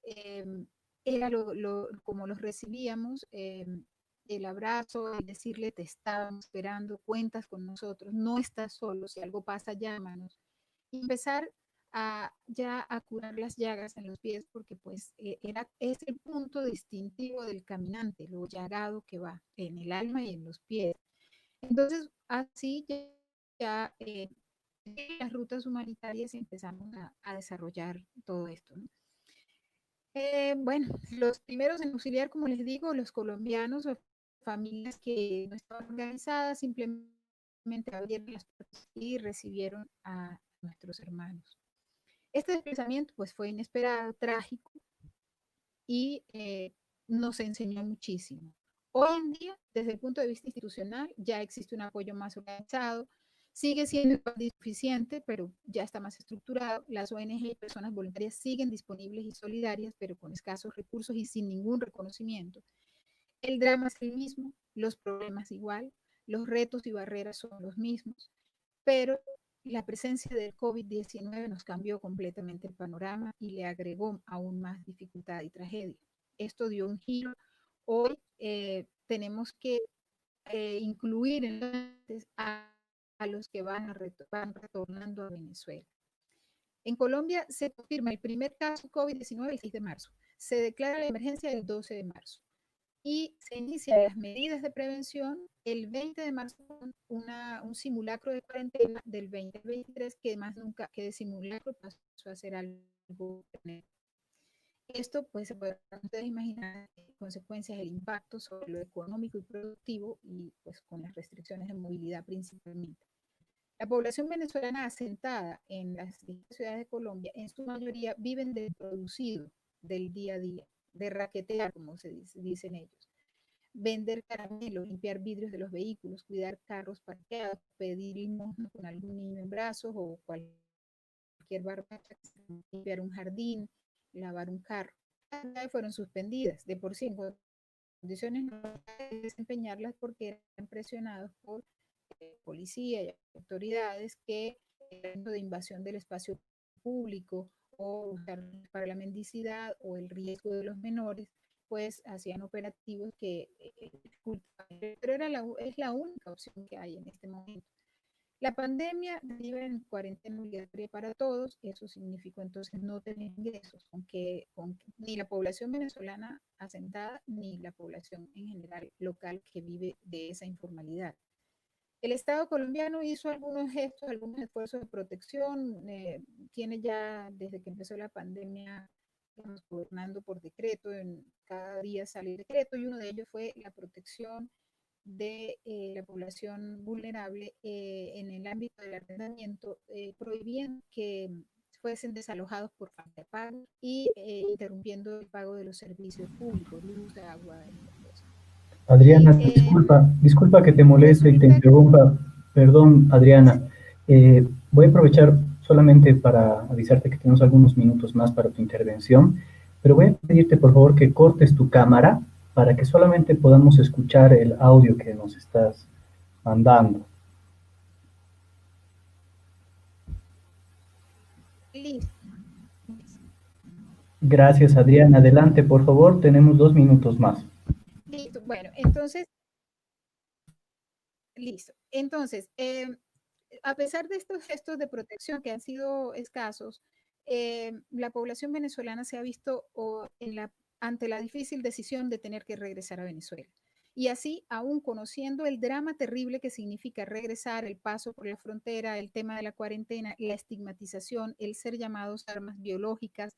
Eh, Era como los recibíamos, el abrazo, el decirle te estábamos esperando, cuentas con nosotros, no estás solo, si algo pasa, llámanos. Y empezar ya a curar las llagas en los pies, porque pues es el punto distintivo del caminante, lo llagado que va en el alma y en los pies. Entonces, así ya las rutas humanitarias empezamos a desarrollar todo esto, ¿no? Bueno, los primeros en auxiliar, como les digo, los colombianos o familias que no estaban organizadas, simplemente abrieron las puertas y recibieron a nuestros hermanos. Este desplazamiento pues fue inesperado, trágico y nos enseñó muchísimo. Hoy en día, desde el punto de vista institucional, ya existe un apoyo más organizado, sigue siendo insuficiente, pero ya está más estructurado. Las ONG y personas voluntarias siguen disponibles y solidarias, pero con escasos recursos y sin ningún reconocimiento. El drama es el mismo, los problemas igual, los retos y barreras son los mismos, pero la presencia del COVID-19 nos cambió completamente el panorama y le agregó aún más dificultad y tragedia. Esto dio un giro. Hoy tenemos que incluir a los que van retornando a Venezuela. En Colombia se confirma el primer caso COVID-19 el 6 de marzo. Se declara la emergencia el 12 de marzo. Y se inician las medidas de prevención el 20 de marzo con un simulacro de cuarentena del 2023 que más nunca que de simulacro pasó a ser algo. Esto pues se pueden ustedes imaginar consecuencias, el impacto sobre lo económico y productivo y pues con las restricciones de movilidad principalmente. La población venezolana asentada en las ciudades de Colombia en su mayoría viven del producido del día a día, de raquetear como se dicen ellos. Vender caramelos, limpiar vidrios de los vehículos, cuidar carros parqueados, pedir limosna con algún niño en brazos o cualquier barbacha, limpiar un jardín, lavar un carro. Fueron suspendidas de por sí en condiciones no de desempeñarlas porque eran presionados por policía y autoridades que el de invasión del espacio público o para la mendicidad o el riesgo de los menores pues hacían operativos que pero es la única opción que hay en este momento. La pandemia vive en cuarentena obligatoria para todos, eso significó entonces no tener ingresos, aunque ni la población venezolana asentada ni la población en general local que vive de esa informalidad. El Estado colombiano hizo algunos gestos, algunos esfuerzos de protección, tiene ya desde que empezó la pandemia gobernando por decreto, cada día sale decreto y uno de ellos fue la protección de la población vulnerable en el ámbito del arrendamiento, prohibiendo que fuesen desalojados por falta de pago y interrumpiendo el pago de los servicios públicos, luz, agua y cosas. Adriana, disculpa que te moleste y te interrumpa. Perdón, Adriana. Voy a aprovechar solamente para avisarte que tenemos algunos minutos más para tu intervención, pero voy a pedirte por favor que cortes tu cámara para que solamente podamos escuchar el audio que nos estás mandando. Listo. Gracias, Adriana. Adelante, por favor, tenemos 2 minutos más. Listo. Bueno, entonces, listo. Entonces, a pesar de estos gestos de protección que han sido escasos, la población venezolana se ha visto ante la difícil decisión de tener que regresar a Venezuela. Y así, aún conociendo el drama terrible que significa regresar, el paso por la frontera, el tema de la cuarentena, la estigmatización, el ser llamados armas biológicas,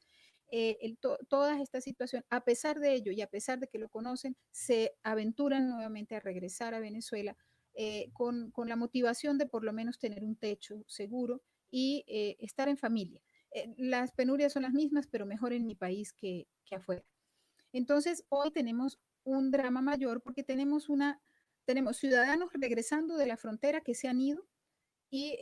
toda esta situación, a pesar de ello y a pesar de que lo conocen, se aventuran nuevamente a regresar a Venezuela con la motivación de por lo menos tener un techo seguro y estar en familia. Las penurias son las mismas, pero mejor en mi país que afuera. Entonces, hoy tenemos un drama mayor porque tenemos ciudadanos regresando de la frontera que se han ido y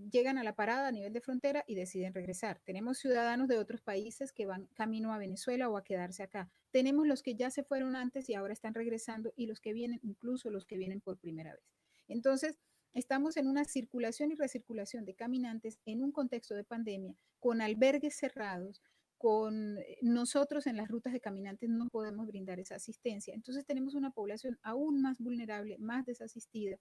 llegan a la parada a nivel de frontera y deciden regresar. Tenemos ciudadanos de otros países que van camino a Venezuela o a quedarse acá. Tenemos los que ya se fueron antes y ahora están regresando y los que vienen, incluso los que vienen por primera vez. Entonces, estamos en una circulación y recirculación de caminantes en un contexto de pandemia, con albergues cerrados, con nosotros en las rutas de caminantes no podemos brindar esa asistencia. Entonces tenemos una población aún más vulnerable, más desasistida,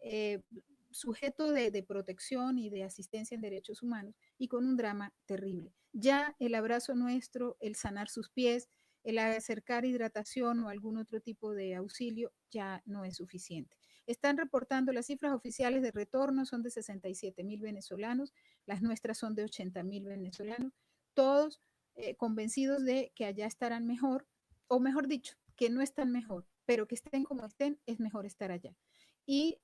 eh, sujeto de protección y de asistencia en derechos humanos y con un drama terrible. Ya el abrazo nuestro, el sanar sus pies, el acercar hidratación o algún otro tipo de auxilio ya no es suficiente. Están reportando las cifras oficiales de retorno, son de 67,000 venezolanos, las nuestras son de 80,000 venezolanos, todos convencidos de que allá estarán mejor, o mejor dicho, que no están mejor, pero que estén como estén, es mejor estar allá. Y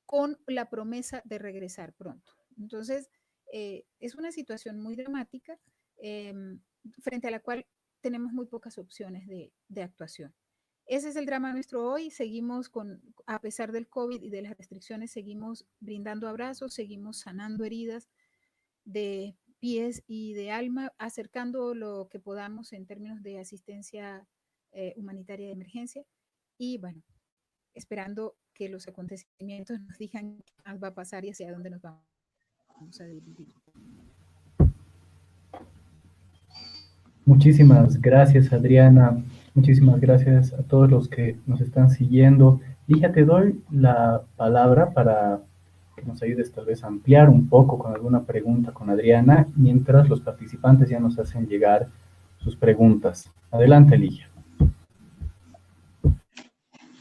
con la promesa de regresar pronto. Entonces, es una situación muy dramática eh, frente a la cual tenemos muy pocas opciones de actuación. Ese es el drama nuestro hoy. Seguimos a pesar del COVID y de las restricciones, seguimos brindando abrazos, seguimos sanando heridas de pies y de alma, acercando lo que podamos en términos de asistencia humanitaria de emergencia. Y bueno, esperando que los acontecimientos nos digan qué más va a pasar y hacia dónde nos vamos a dirigir. Muchísimas gracias, Adriana. Muchísimas gracias a todos los que nos están siguiendo. Ligia, te doy la palabra para que nos ayudes tal vez a ampliar un poco con alguna pregunta con Adriana, mientras los participantes ya nos hacen llegar sus preguntas. Adelante, Ligia.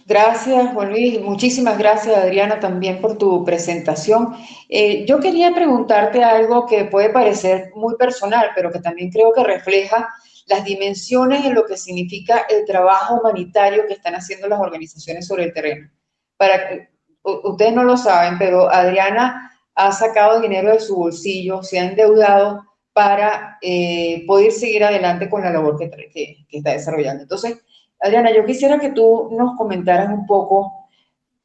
Gracias, Juan Luis. Muchísimas gracias, Adriana, también por tu presentación. Yo quería preguntarte algo que puede parecer muy personal, pero que también creo que refleja las dimensiones en lo que significa el trabajo humanitario que están haciendo las organizaciones sobre el terreno. Ustedes no lo saben, pero Adriana ha sacado dinero de su bolsillo, se ha endeudado para poder seguir adelante con la labor que está desarrollando. Entonces, Adriana, yo quisiera que tú nos comentaras un poco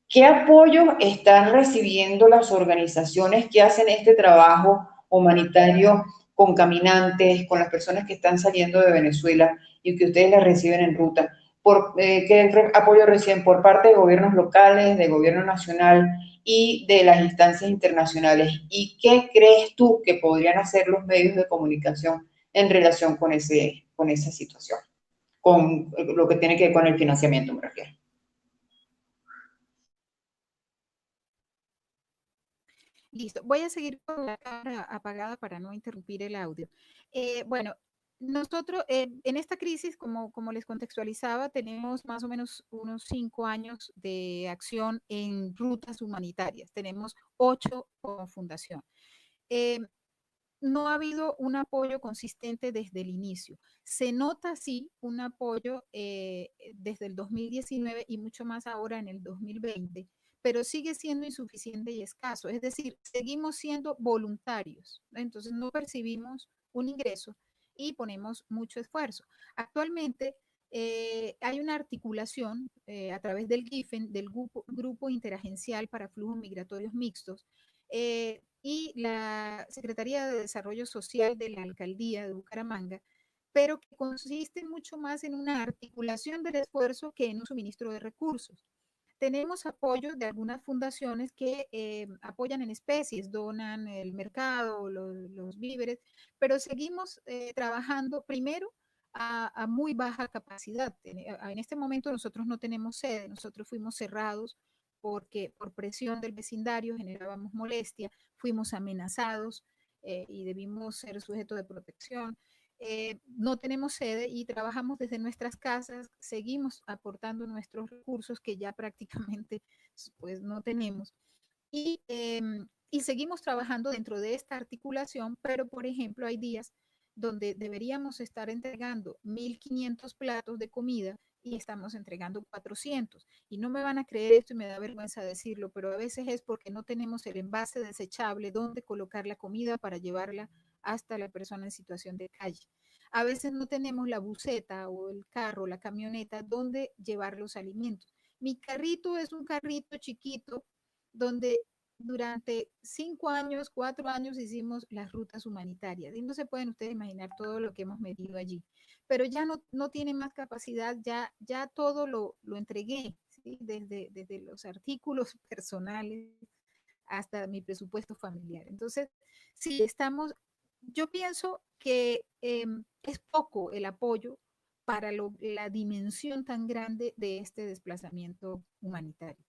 qué apoyo están recibiendo las organizaciones que hacen este trabajo humanitario con caminantes, con las personas que están saliendo de Venezuela y que ustedes las reciben en ruta. ¿Qué apoyo reciben por parte de gobiernos locales, de gobierno nacional y de las instancias internacionales? ¿Y qué crees tú que podrían hacer los medios de comunicación en relación con esa situación? Con lo que tiene que ver con el financiamiento, me refiero. Listo, voy a seguir con la cámara apagada para no interrumpir el audio. Bueno, nosotros en esta crisis, como les contextualizaba, tenemos más o menos unos 5 años de acción en rutas humanitarias. Tenemos 8 como fundación. No ha habido un apoyo consistente desde el inicio. Se nota, sí, un apoyo desde el 2019 y mucho más ahora en el 2020, pero sigue siendo insuficiente y escaso. Es decir, seguimos siendo voluntarios, ¿no? Entonces no percibimos un ingreso y ponemos mucho esfuerzo. Actualmente hay una articulación a través del GIFEN, del Grupo Interagencial para Flujos Migratorios Mixtos, y la Secretaría de Desarrollo Social de la Alcaldía de Bucaramanga, pero que consiste mucho más en una articulación del esfuerzo que en un suministro de recursos. Tenemos apoyo de algunas fundaciones que apoyan en especies, donan el mercado, los víveres, pero seguimos trabajando primero a muy baja capacidad. En este momento nosotros no tenemos sede, nosotros fuimos cerrados porque por presión del vecindario generábamos molestia, fuimos amenazados y debimos ser sujeto de protección. No tenemos sede y trabajamos desde nuestras casas, seguimos aportando nuestros recursos que ya prácticamente pues no tenemos. Y seguimos trabajando dentro de esta articulación, pero por ejemplo hay días donde deberíamos estar entregando 1.500 platos de comida y estamos entregando 400. Y no me van a creer esto y me da vergüenza decirlo, pero a veces es porque no tenemos el envase desechable donde colocar la comida para llevarla hasta la persona en situación de calle. A veces no tenemos la buseta o el carro, la camioneta donde llevar los alimentos. Mi carrito es un carrito chiquito donde durante 5 años, 4 años hicimos las rutas humanitarias y no se pueden ustedes imaginar todo lo que hemos metido allí, pero ya no tiene más capacidad, ya todo lo entregué, ¿sí? Desde los artículos personales hasta mi presupuesto familiar. Entonces, sí, yo pienso que es poco el apoyo para la dimensión tan grande de este desplazamiento humanitario.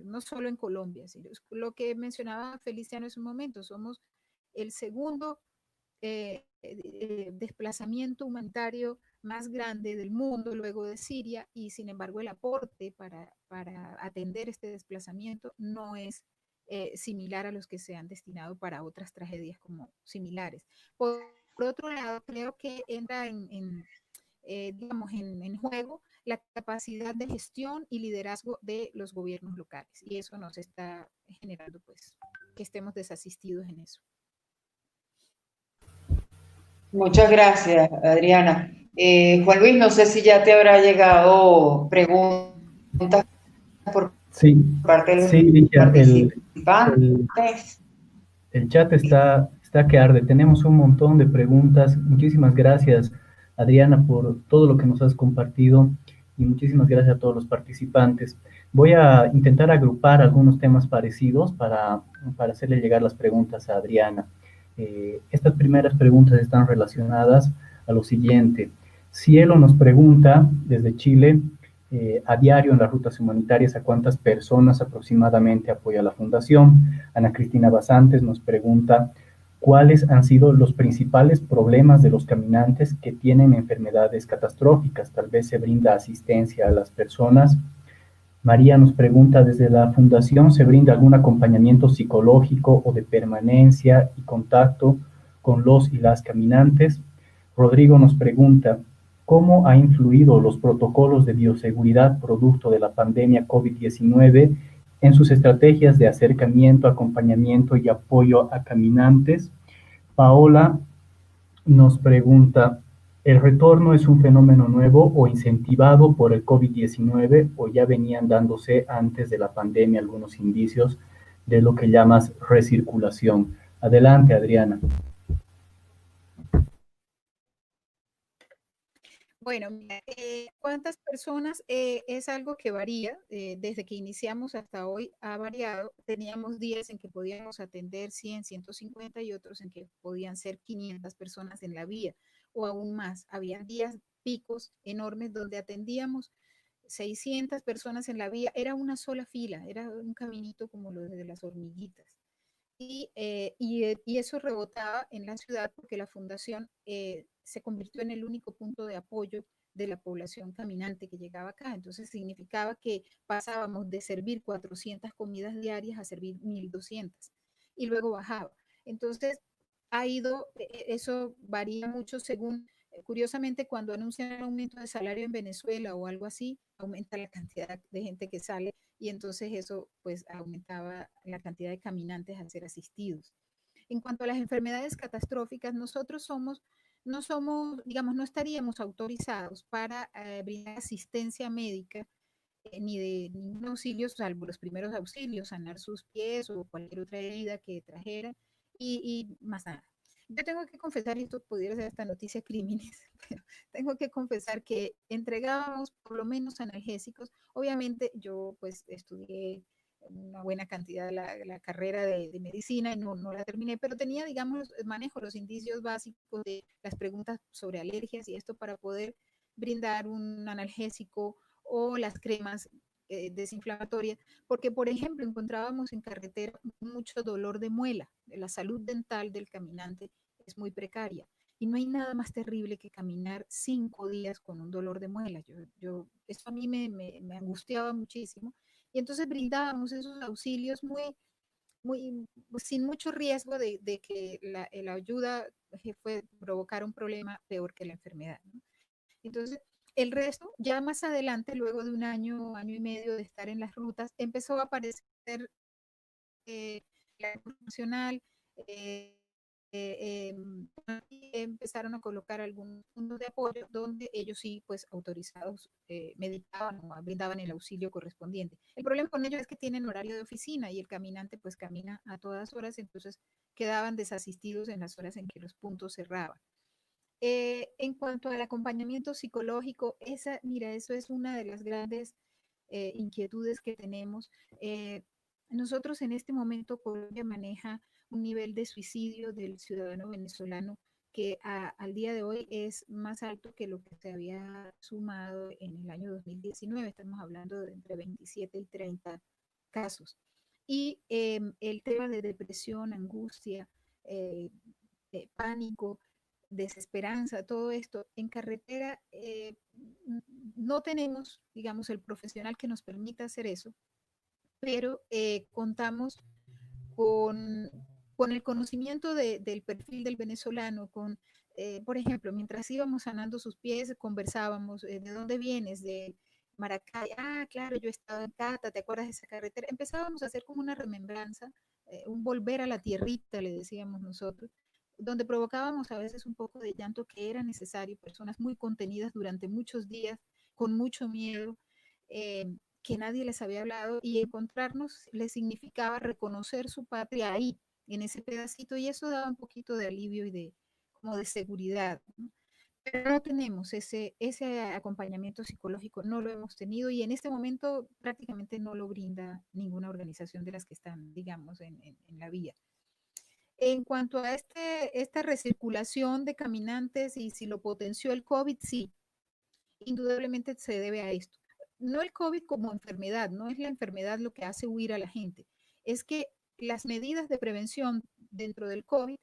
No solo en Colombia, sino lo que mencionaba Feliciano en su momento, somos el segundo desplazamiento humanitario más grande del mundo luego de Siria y sin embargo el aporte para atender este desplazamiento no es similar a los que se han destinado para otras tragedias como similares. Por otro lado, creo que entra digamos, en juego la capacidad de gestión y liderazgo de los gobiernos locales. Y eso nos está generando, pues, que estemos desasistidos en eso. Muchas gracias, Adriana. Juan Luis, no sé si ya te habrá llegado preguntas por parte de los participantes. El chat está que arde. Tenemos un montón de preguntas. Muchísimas gracias, Adriana, por todo lo que nos has compartido y muchísimas gracias a todos los participantes. Voy a intentar agrupar algunos temas parecidos para hacerle llegar las preguntas a Adriana. Estas primeras preguntas están relacionadas a lo siguiente. Cielo nos pregunta desde Chile, a diario en las rutas humanitarias, ¿a cuántas personas aproximadamente apoya la Fundación? Ana Cristina Basantes nos pregunta, ¿cuáles han sido los principales problemas de los caminantes que tienen enfermedades catastróficas? Tal vez se brinda asistencia a las personas. María nos pregunta, ¿desde la Fundación se brinda algún acompañamiento psicológico o de permanencia y contacto con los y las caminantes? Rodrigo nos pregunta, ¿cómo ha influido los protocolos de bioseguridad producto de la pandemia COVID-19 en sus estrategias de acercamiento, acompañamiento y apoyo a caminantes? Paola nos pregunta, ¿el retorno es un fenómeno nuevo o incentivado por el COVID-19 o ya venían dándose antes de la pandemia algunos indicios de lo que llamas recirculación? Adelante, Adriana. Bueno, mira, ¿cuántas personas? Es algo que varía. Desde que iniciamos hasta hoy ha variado. Teníamos días en que podíamos atender 100, 150 y otros en que podían ser 500 personas en la vía o aún más. Había días picos enormes donde atendíamos 600 personas en la vía. Era una sola fila, era un caminito como lo de las hormiguitas. Y eso rebotaba en la ciudad porque la fundación se convirtió en el único punto de apoyo de la población caminante que llegaba acá. Entonces significaba que pasábamos de servir 400 comidas diarias a servir 1.200 y luego bajaba. Entonces eso varía mucho según, curiosamente, cuando anuncian el aumento de salario en Venezuela o algo así, aumenta la cantidad de gente que sale y entonces eso pues aumentaba la cantidad de caminantes a ser asistidos. En cuanto a las enfermedades catastróficas, no somos, digamos, no estaríamos autorizados para brindar asistencia médica ni de ningún auxilio, salvo los primeros auxilios, sanar sus pies o cualquier otra herida que trajera y más nada. Yo tengo que confesar, y esto pudiera ser hasta noticia crímenes, pero tengo que confesar que entregábamos por lo menos analgésicos. Obviamente yo pues estudié una buena cantidad la carrera de medicina y no la terminé, pero tenía, digamos, manejo los indicios básicos de las preguntas sobre alergias y esto para poder brindar un analgésico o las cremas desinflamatoria, porque, por ejemplo, encontrábamos en carretera mucho dolor de muela. La salud dental del caminante es muy precaria. Y no hay nada más terrible que caminar 5 días con un dolor de muela. Eso a mí me angustiaba muchísimo. Y entonces brindábamos esos auxilios sin mucho riesgo de que la ayuda provocara un problema peor que la enfermedad, ¿no? Entonces, el resto, ya más adelante, luego de un año, año y medio de estar en las rutas, empezó a aparecer la nacional, empezaron a colocar algunos puntos de apoyo donde ellos sí, pues autorizados, meditaban o brindaban el auxilio correspondiente. El problema con ellos es que tienen horario de oficina y el caminante pues camina a todas horas, entonces quedaban desasistidos en las horas en que los puntos cerraban. En cuanto al acompañamiento psicológico, mira, eso es una de las grandes inquietudes que tenemos. Nosotros en este momento Colombia maneja un nivel de suicidio del ciudadano venezolano que al día de hoy es más alto que lo que se había sumado en el año 2019. Estamos hablando de entre 27 y 30 casos. Y el tema de depresión, angustia, pánico, desesperanza, todo esto en carretera, no tenemos, digamos, el profesional que nos permita hacer eso, pero contamos con, con el conocimiento del perfil del venezolano, por ejemplo, mientras íbamos sanando sus pies, conversábamos, ¿de dónde vienes? De Maracay. Ah, claro, yo he estado en Cata, ¿te acuerdas de esa carretera? Empezábamos a hacer como una remembranza, un volver a la tierrita, le decíamos nosotros, donde provocábamos a veces un poco de llanto que era necesario, personas muy contenidas durante muchos días, con mucho miedo, que nadie les había hablado, y encontrarnos les significaba reconocer su patria ahí, en ese pedacito, y eso daba un poquito de alivio y como de seguridad, ¿no? Pero no tenemos ese acompañamiento psicológico, no lo hemos tenido, y en este momento prácticamente no lo brinda ninguna organización de las que están, digamos, en la vía. En cuanto a esta recirculación de caminantes y si lo potenció el COVID, sí, indudablemente se debe a esto. No el COVID como enfermedad, no es la enfermedad lo que hace huir a la gente, es que las medidas de prevención dentro del COVID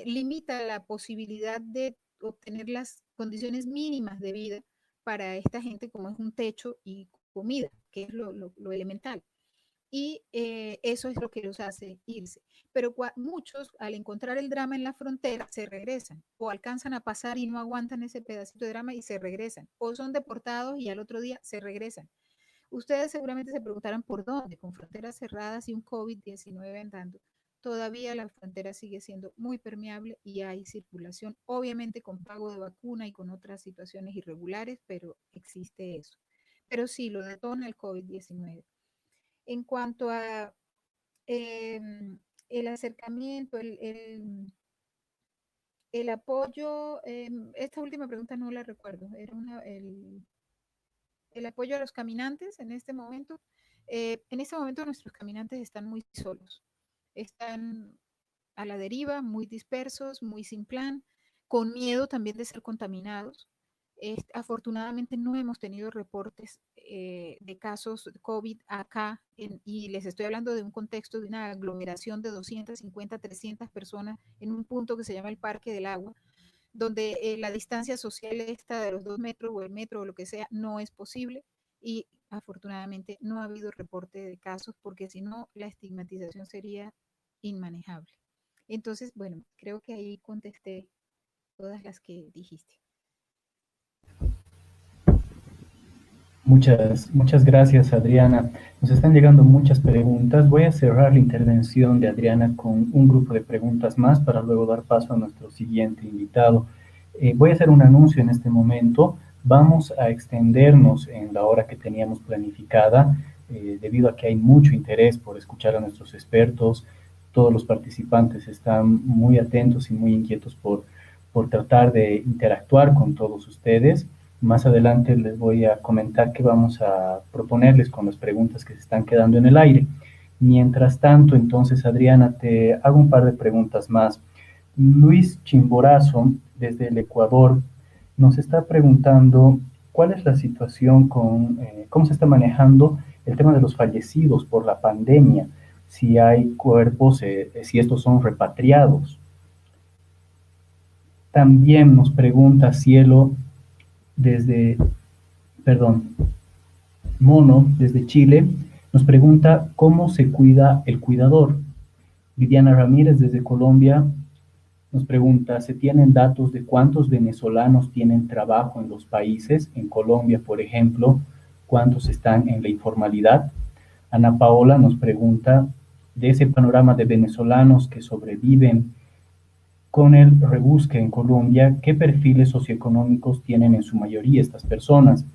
limita la posibilidad de obtener las condiciones mínimas de vida para esta gente, como es un techo y comida, que es lo elemental. Y eso es lo que los hace irse. Pero muchos, al encontrar el drama en la frontera, se regresan, o alcanzan a pasar y no aguantan ese pedacito de drama y se regresan, o son deportados y al otro día se regresan. Ustedes seguramente se preguntarán por dónde, con fronteras cerradas y un COVID-19 andando. Todavía la frontera sigue siendo muy permeable y hay circulación, obviamente con pago de vacuna y con otras situaciones irregulares, pero existe eso. Pero sí, lo detona el COVID-19. En cuanto a el acercamiento, el apoyo, esta última pregunta no la recuerdo, era el apoyo a los caminantes en este momento. En este momento nuestros caminantes están muy solos, están a la deriva, muy dispersos, muy sin plan, con miedo también de ser contaminados. Afortunadamente no hemos tenido reportes de casos de COVID acá, y les estoy hablando de un contexto de una aglomeración de 250, 300 personas en un punto que se llama el Parque del Agua, donde la distancia social esta de los 2 metros o el metro o lo que sea no es posible, y afortunadamente no ha habido reporte de casos, porque si no la estigmatización sería inmanejable. Entonces, bueno, creo que ahí contesté todas las que dijiste. Muchas gracias, Adriana. Nos están llegando muchas preguntas. Voy a cerrar la intervención de Adriana con un grupo de preguntas más para luego dar paso a nuestro siguiente invitado. Voy a hacer un anuncio en este momento. Vamos a extendernos en la hora que teníamos planificada, debido a que hay mucho interés por escuchar a nuestros expertos. Todos los participantes están muy atentos y muy inquietos por tratar de interactuar con todos ustedes. Más adelante les voy a comentar qué vamos a proponerles con las preguntas que se están quedando en el aire. Mientras tanto, entonces, Adriana, te hago un par de preguntas más. Luis Chimborazo, desde el Ecuador, nos está preguntando ¿cuál es la situación con cómo se está manejando el tema de los fallecidos por la pandemia? Si hay cuerpos, si estos son repatriados. También nos pregunta Cielo desde, perdón, Mono desde Chile, nos pregunta cómo se cuida el cuidador. Viviana Ramírez desde Colombia nos pregunta, ¿se tienen datos de cuántos venezolanos tienen trabajo en los países? En Colombia, por ejemplo, ¿cuántos están en la informalidad? Ana Paola nos pregunta, de ese panorama de venezolanos que sobreviven con el rebusque en Colombia, ¿qué perfiles socioeconómicos tienen en su mayoría estas personas?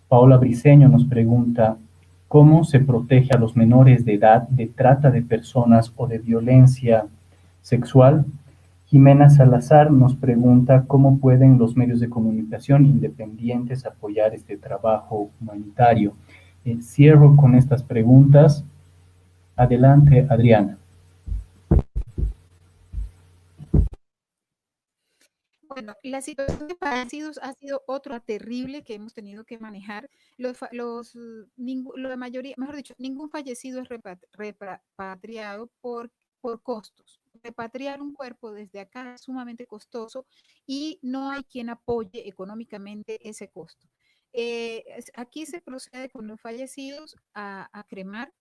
Paola Briceño nos pregunta, ¿cómo se protege a los menores de edad de trata de personas o de violencia sexual? Jimena Salazar nos pregunta cómo pueden los medios de comunicación independientes apoyar este trabajo humanitario. Cierro con estas preguntas. Adelante, Adriana. Bueno, la situación de fallecidos ha sido otro terrible que hemos tenido que manejar. La mayoría, mejor dicho, ningún fallecido es repatriado por costos. Repatriar un cuerpo desde acá es sumamente costoso y no hay quien apoye económicamente ese costo. Aquí se procede con los fallecidos a cremar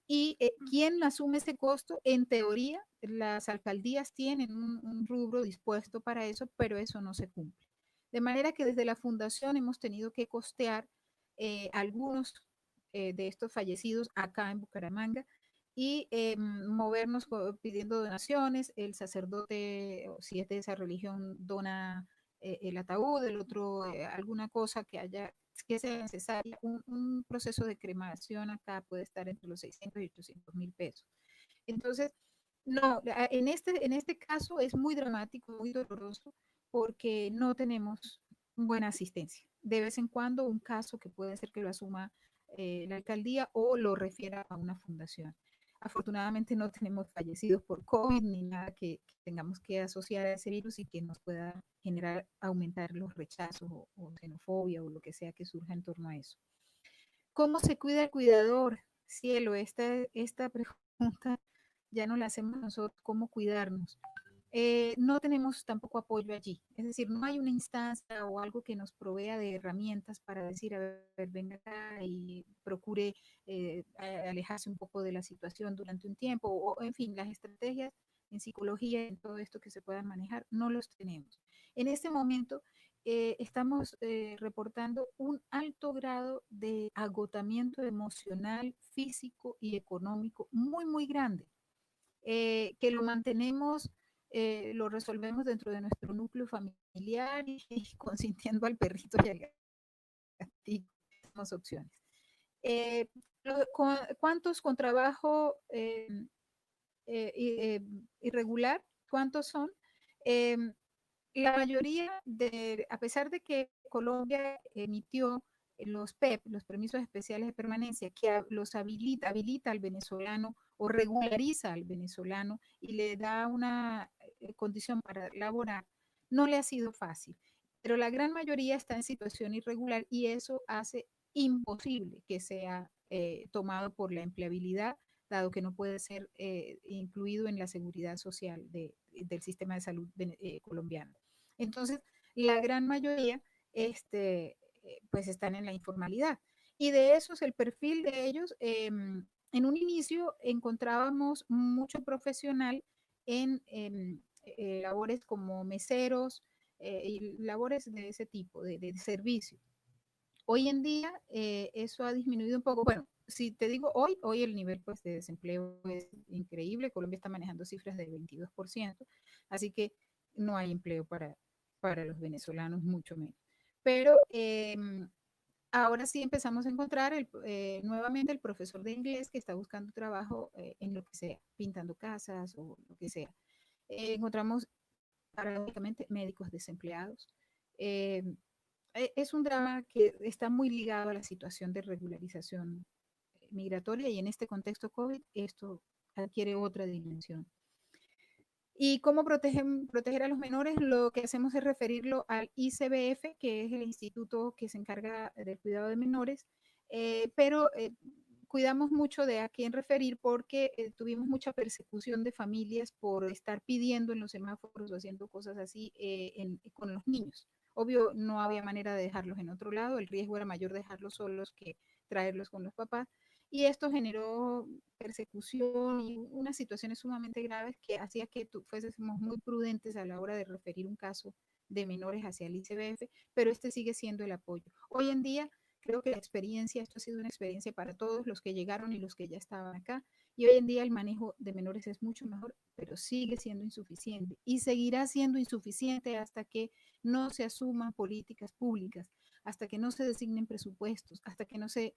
¿quién asume ese costo? En teoría, las alcaldías tienen un rubro dispuesto para eso, pero eso no se cumple. De manera que desde la fundación hemos tenido que costear algunos de estos fallecidos acá en Bucaramanga y movernos pidiendo donaciones. El sacerdote, si es de esa religión, dona el ataúd, el otro alguna cosa que sea necesaria. Un proceso de cremación acá puede estar entre los 600 y 800 mil pesos. Entonces, no, en este caso es muy dramático, muy doloroso, porque no tenemos buena asistencia. De vez en cuando un caso que puede ser que lo asuma la alcaldía o lo refiera a una fundación. Afortunadamente no tenemos fallecidos por COVID ni nada que tengamos que asociar a ese virus y que nos pueda generar, aumentar los rechazos o xenofobia o lo que sea que surja en torno a eso. ¿Cómo se cuida el cuidador? Cielo, esta pregunta ya no la hacemos nosotros, ¿cómo cuidarnos? No tenemos tampoco apoyo allí, es decir, no hay una instancia o algo que nos provea de herramientas para decir, a ver, venga acá y procure alejarse un poco de la situación durante un tiempo, o en fin, las estrategias en psicología, en todo esto que se puedan manejar, no los tenemos. En este momento estamos reportando un alto grado de agotamiento emocional, físico y económico muy, muy grande, que lo mantenemos, lo resolvemos dentro de nuestro núcleo familiar y consintiendo al perrito y al gatito. Tenemos opciones. Eh, ¿Cuántos con trabajo irregular? ¿Cuántos son? Eh, la mayoría a pesar de que Colombia emitió los PEP, los permisos especiales de permanencia, que los habilita al venezolano o regulariza al venezolano y le da una condición para laborar, no le ha sido fácil. Pero la gran mayoría está en situación irregular y eso hace imposible que sea tomado por la empleabilidad, dado que no puede ser incluido en la seguridad social del sistema de salud colombiano. Entonces, la gran mayoría pues están en la informalidad. Y de esos, el perfil de ellos, en un inicio encontrábamos mucho profesional en labores como meseros y labores de ese tipo, de servicio. Hoy en día eso ha disminuido un poco. Bueno, si te digo hoy el nivel pues, de desempleo es increíble. Colombia está manejando cifras de 22%, así que no hay empleo para los venezolanos, mucho menos. Pero ahora sí empezamos a encontrar nuevamente el profesor de inglés que está buscando trabajo en lo que sea, pintando casas o lo que sea. Encontramos paradójicamente médicos desempleados. Eh, es un drama que está muy ligado a la situación de regularización migratoria y en este contexto COVID esto adquiere otra dimensión. ¿Y cómo proteger a los menores? Lo que hacemos es referirlo al ICBF, que es el instituto que se encarga del cuidado de menores, pero cuidamos mucho de a quién referir porque tuvimos mucha persecución de familias por estar pidiendo en los semáforos o haciendo cosas así con los niños. Obvio, no había manera de dejarlos en otro lado, el riesgo era mayor dejarlos solos que traerlos con los papás. Y esto generó persecución y unas situaciones sumamente graves que hacía que fuésemos muy prudentes a la hora de referir un caso de menores hacia el ICBF, pero este sigue siendo el apoyo. Hoy en día creo que esto ha sido una experiencia para todos los que llegaron y los que ya estaban acá, y hoy en día el manejo de menores es mucho mejor, pero sigue siendo insuficiente y seguirá siendo insuficiente hasta que no se asuman políticas públicas, hasta que no se designen presupuestos, hasta que no se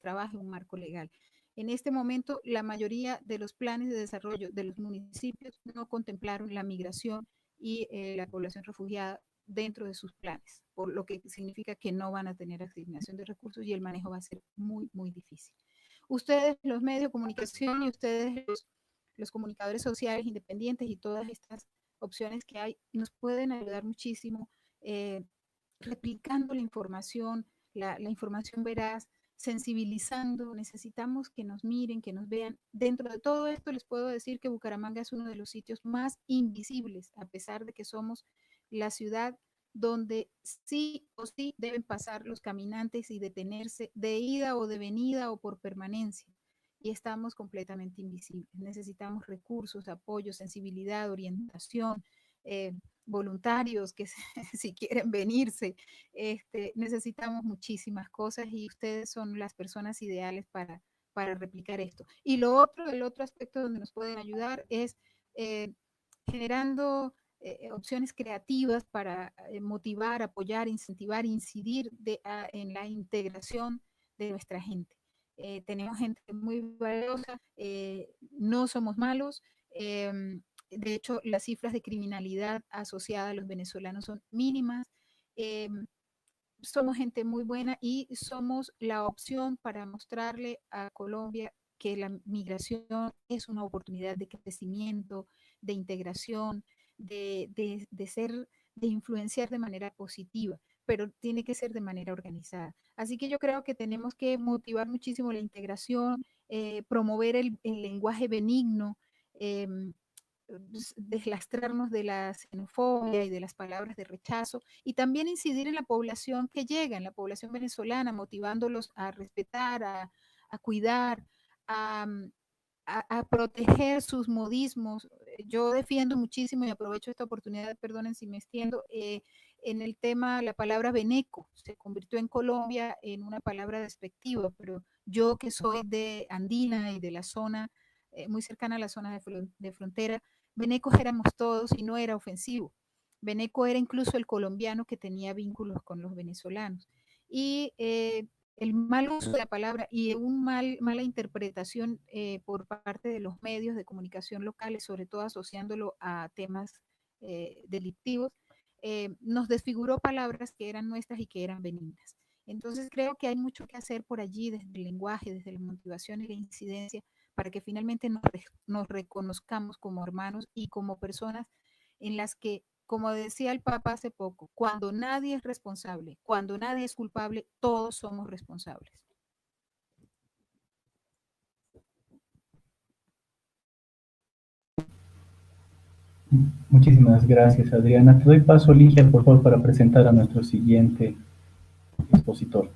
trabaje un marco legal. En este momento, la mayoría de los planes de desarrollo de los municipios no contemplaron la migración y la población refugiada dentro de sus planes, por lo que significa que no van a tener asignación de recursos y el manejo va a ser muy, muy difícil. Ustedes, los medios de comunicación y ustedes, los comunicadores sociales independientes y todas estas opciones que hay, nos pueden ayudar muchísimo replicando la información veraz, sensibilizando, necesitamos que nos miren, que nos vean. Dentro de todo esto les puedo decir que Bucaramanga es uno de los sitios más invisibles, a pesar de que somos la ciudad donde sí o sí deben pasar los caminantes y detenerse de ida o de venida o por permanencia. Y estamos completamente invisibles. Necesitamos recursos, apoyo, sensibilidad, orientación, voluntarios que si quieren venirse. Necesitamos muchísimas cosas y ustedes son las personas ideales para replicar esto. Y el otro aspecto donde nos pueden ayudar es generando opciones creativas para motivar, apoyar, incentivar, incidir en la integración de nuestra gente. Tenemos gente muy valiosa, no somos malos. De hecho, las cifras de criminalidad asociada a los venezolanos son mínimas. Somos gente muy buena y somos la opción para mostrarle a Colombia que la migración es una oportunidad de crecimiento, de integración, de influenciar de manera positiva, pero tiene que ser de manera organizada. Así que yo creo que tenemos que motivar muchísimo la integración, promover el lenguaje benigno, eh, deslastrarnos de la xenofobia y de las palabras de rechazo y también incidir en la población que llega, en la población venezolana, motivándolos a respetar, a cuidar, a, a proteger sus modismos. Yo defiendo muchísimo y aprovecho esta oportunidad, perdonen si me extiendo, en el tema, la palabra veneco se convirtió en Colombia en una palabra despectiva, pero yo que soy de Andina y de la zona, muy cercana a la zona de frontera, venecos éramos todos y no era ofensivo. Veneco era incluso el colombiano que tenía vínculos con los venezolanos. Y el mal uso de la palabra y mala interpretación por parte de los medios de comunicación locales, sobre todo asociándolo a temas delictivos, nos desfiguró palabras que eran nuestras y que eran benignas. Entonces creo que hay mucho que hacer por allí desde el lenguaje, desde la motivación y la incidencia, para que finalmente nos reconozcamos como hermanos y como personas en las que, como decía el Papa hace poco, cuando nadie es responsable, cuando nadie es culpable, todos somos responsables. Muchísimas gracias, Adriana. Te doy paso, Ligia, por favor, para presentar a nuestro siguiente expositor.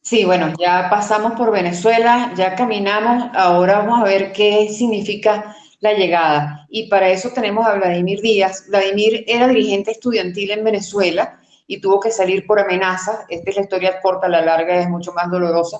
Sí, bueno, ya pasamos por Venezuela, ya caminamos, ahora vamos a ver qué significa la llegada. Y para eso tenemos a Vladimir Díaz. Vladimir era dirigente estudiantil en Venezuela y tuvo que salir por amenaza. Esta es la historia corta, la larga es mucho más dolorosa.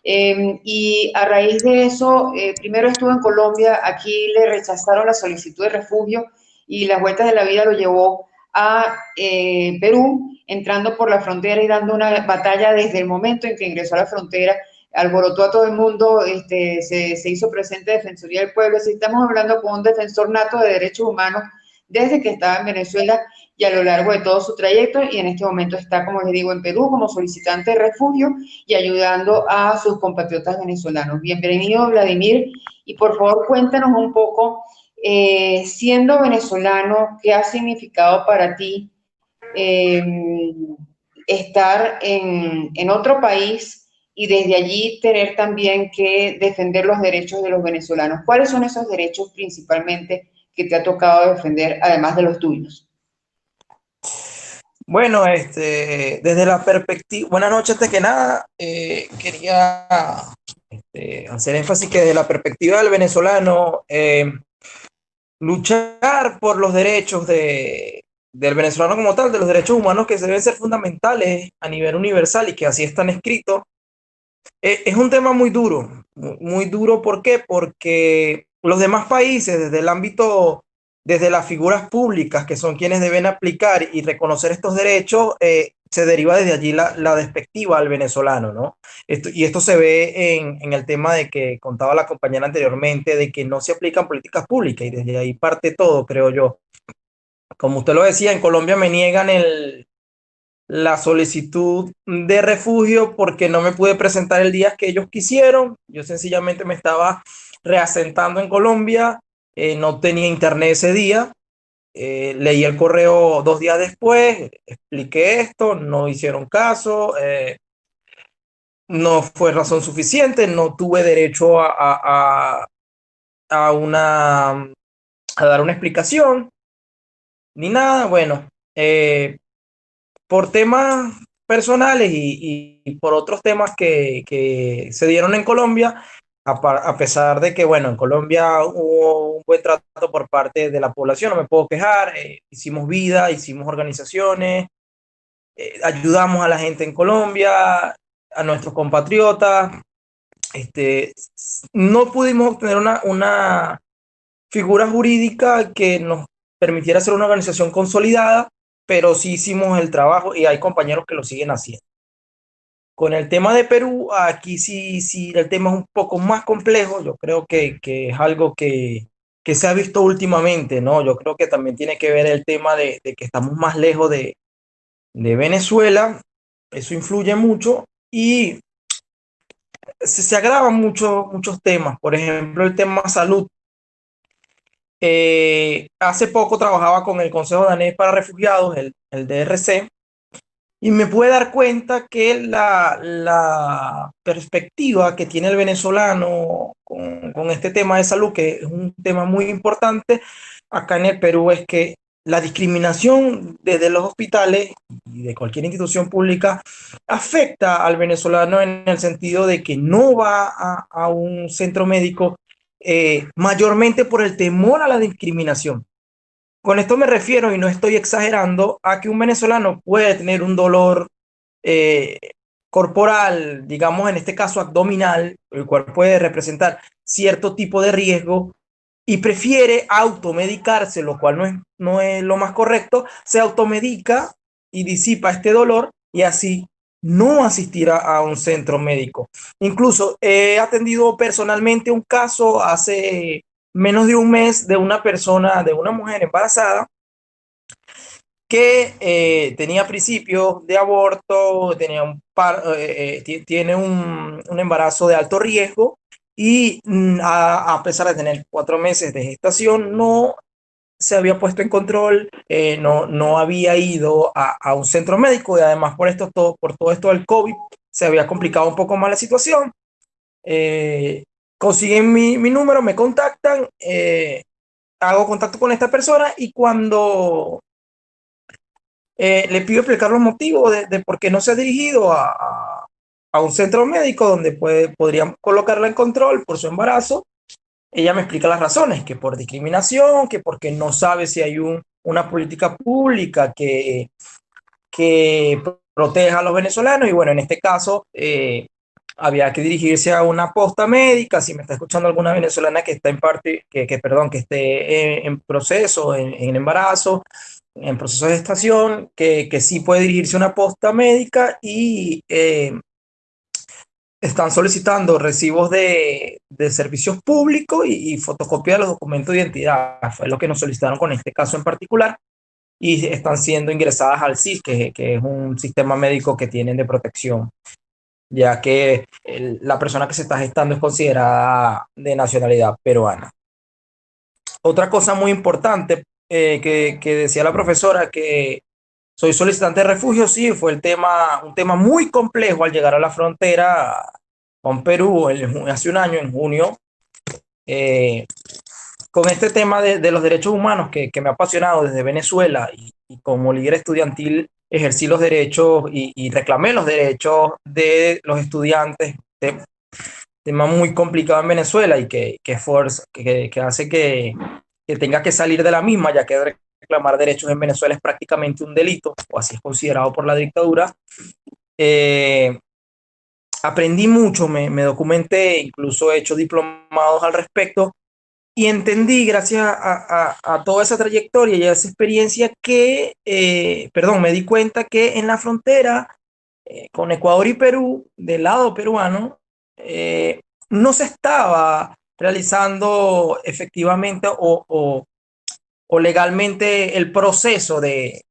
Y a raíz de eso, primero estuvo en Colombia, aquí le rechazaron la solicitud de refugio y las vueltas de la vida lo llevó a Perú, entrando por la frontera y dando una batalla desde el momento en que ingresó a la frontera, alborotó a todo el mundo, se hizo presente Defensoría del Pueblo, así estamos hablando con un defensor nato de derechos humanos desde que estaba en Venezuela y a lo largo de todo su trayecto, y en este momento está, como les digo, en Perú como solicitante de refugio y ayudando a sus compatriotas venezolanos. Bienvenido, Vladimir, y por favor cuéntanos un poco, siendo venezolano, ¿qué ha significado para ti estar en otro país y desde allí tener también que defender los derechos de los venezolanos? ¿Cuáles son esos derechos principalmente que te ha tocado defender, además de los tuyos? Bueno, desde la perspectiva, buenas noches, antes que nada, quería hacer énfasis que desde la perspectiva del venezolano, luchar por los derechos del venezolano como tal, de los derechos humanos que deben ser fundamentales a nivel universal y que así están escritos, es un tema muy duro, muy duro. ¿Por qué? Porque los demás países, desde el ámbito, desde las figuras públicas, que son quienes deben aplicar y reconocer estos derechos, se deriva desde allí la despectiva al venezolano, ¿no? Esto se ve en el tema de que contaba la compañera anteriormente, de que no se aplican políticas públicas, y desde ahí parte todo, creo yo. Como usted lo decía, en Colombia me niegan la solicitud de refugio porque no me pude presentar el día que ellos quisieron. Yo sencillamente me estaba reasentando en Colombia, no tenía internet ese día. Leí el correo 2 días después, expliqué esto, no hicieron caso, no fue razón suficiente, no tuve derecho a dar una explicación ni nada. Bueno, por temas personales y por otros temas que se dieron en Colombia, a pesar de que, bueno, en Colombia hubo un buen trato por parte de la población, no me puedo quejar, hicimos vida, hicimos organizaciones, ayudamos a la gente en Colombia, a nuestros compatriotas. No pudimos obtener una figura jurídica que nos permitiera ser una organización consolidada, pero sí hicimos el trabajo y hay compañeros que lo siguen haciendo. Con el tema de Perú, aquí sí el tema es un poco más complejo. Yo creo que es algo que se ha visto últimamente, ¿no? Yo creo que también tiene que ver el tema de que estamos más lejos de Venezuela. Eso influye mucho y se agravan muchos temas. Por ejemplo, el tema salud. Hace poco trabajaba con el Consejo Danés para Refugiados, el DRC, y me pude dar cuenta que la perspectiva que tiene el venezolano con este tema de salud, que es un tema muy importante acá en el Perú, es que la discriminación desde los hospitales y de cualquier institución pública afecta al venezolano en el sentido de que no va a un centro médico, mayormente por el temor a la discriminación. Con esto me refiero, y no estoy exagerando, a que un venezolano puede tener un dolor eh, corporal, digamos en este caso abdominal, el cual puede representar cierto tipo de riesgo, y prefiere automedicarse, lo cual no es lo más correcto. Se automedica y disipa este dolor y así no asistirá a un centro médico. Incluso he atendido personalmente un caso hace menos de un mes de una persona, de una mujer embarazada que tenía principios de aborto, tiene un embarazo de alto riesgo y a pesar de tener 4 meses de gestación, no se había puesto en control, no había ido a un centro médico, y además por todo esto del COVID se había complicado un poco más la situación. Consiguen mi número, me contactan, hago contacto con esta persona y cuando le pido explicar los motivos de por qué no se ha dirigido a un centro médico donde podrían colocarla en control por su embarazo, ella me explica las razones, que por discriminación, que porque no sabe si hay una política pública que proteja a los venezolanos. Y bueno, en este caso había que dirigirse a una posta médica. Si me está escuchando alguna venezolana que está que esté en proceso, en embarazo, en proceso de gestación, que sí puede dirigirse a una posta médica y están solicitando recibos de servicios públicos y fotocopia de los documentos de identidad. Fue lo que nos solicitaron con este caso en particular. y están siendo ingresadas al SIS, que es un sistema médico que tienen de protección, ya que la persona que se está gestando es considerada de nacionalidad peruana. Otra cosa muy importante que decía la profesora, que soy solicitante de refugio, sí, fue un tema muy complejo al llegar a la frontera con Perú hace un año, en junio, eh, con este tema de los derechos humanos que me ha apasionado desde Venezuela y como líder estudiantil ejercí los derechos y reclamé los derechos de los estudiantes, tema muy complicado en Venezuela y que hace que tenga que salir de la misma, ya que reclamar derechos en Venezuela es prácticamente un delito, o así es considerado por la dictadura. Eh, Aprendí mucho, me documenté, incluso he hecho diplomados al respecto y entendí, gracias a toda esa trayectoria y a esa experiencia, me di cuenta que en la frontera con Ecuador y Perú, del lado peruano, no se estaba realizando efectivamente o legalmente el proceso de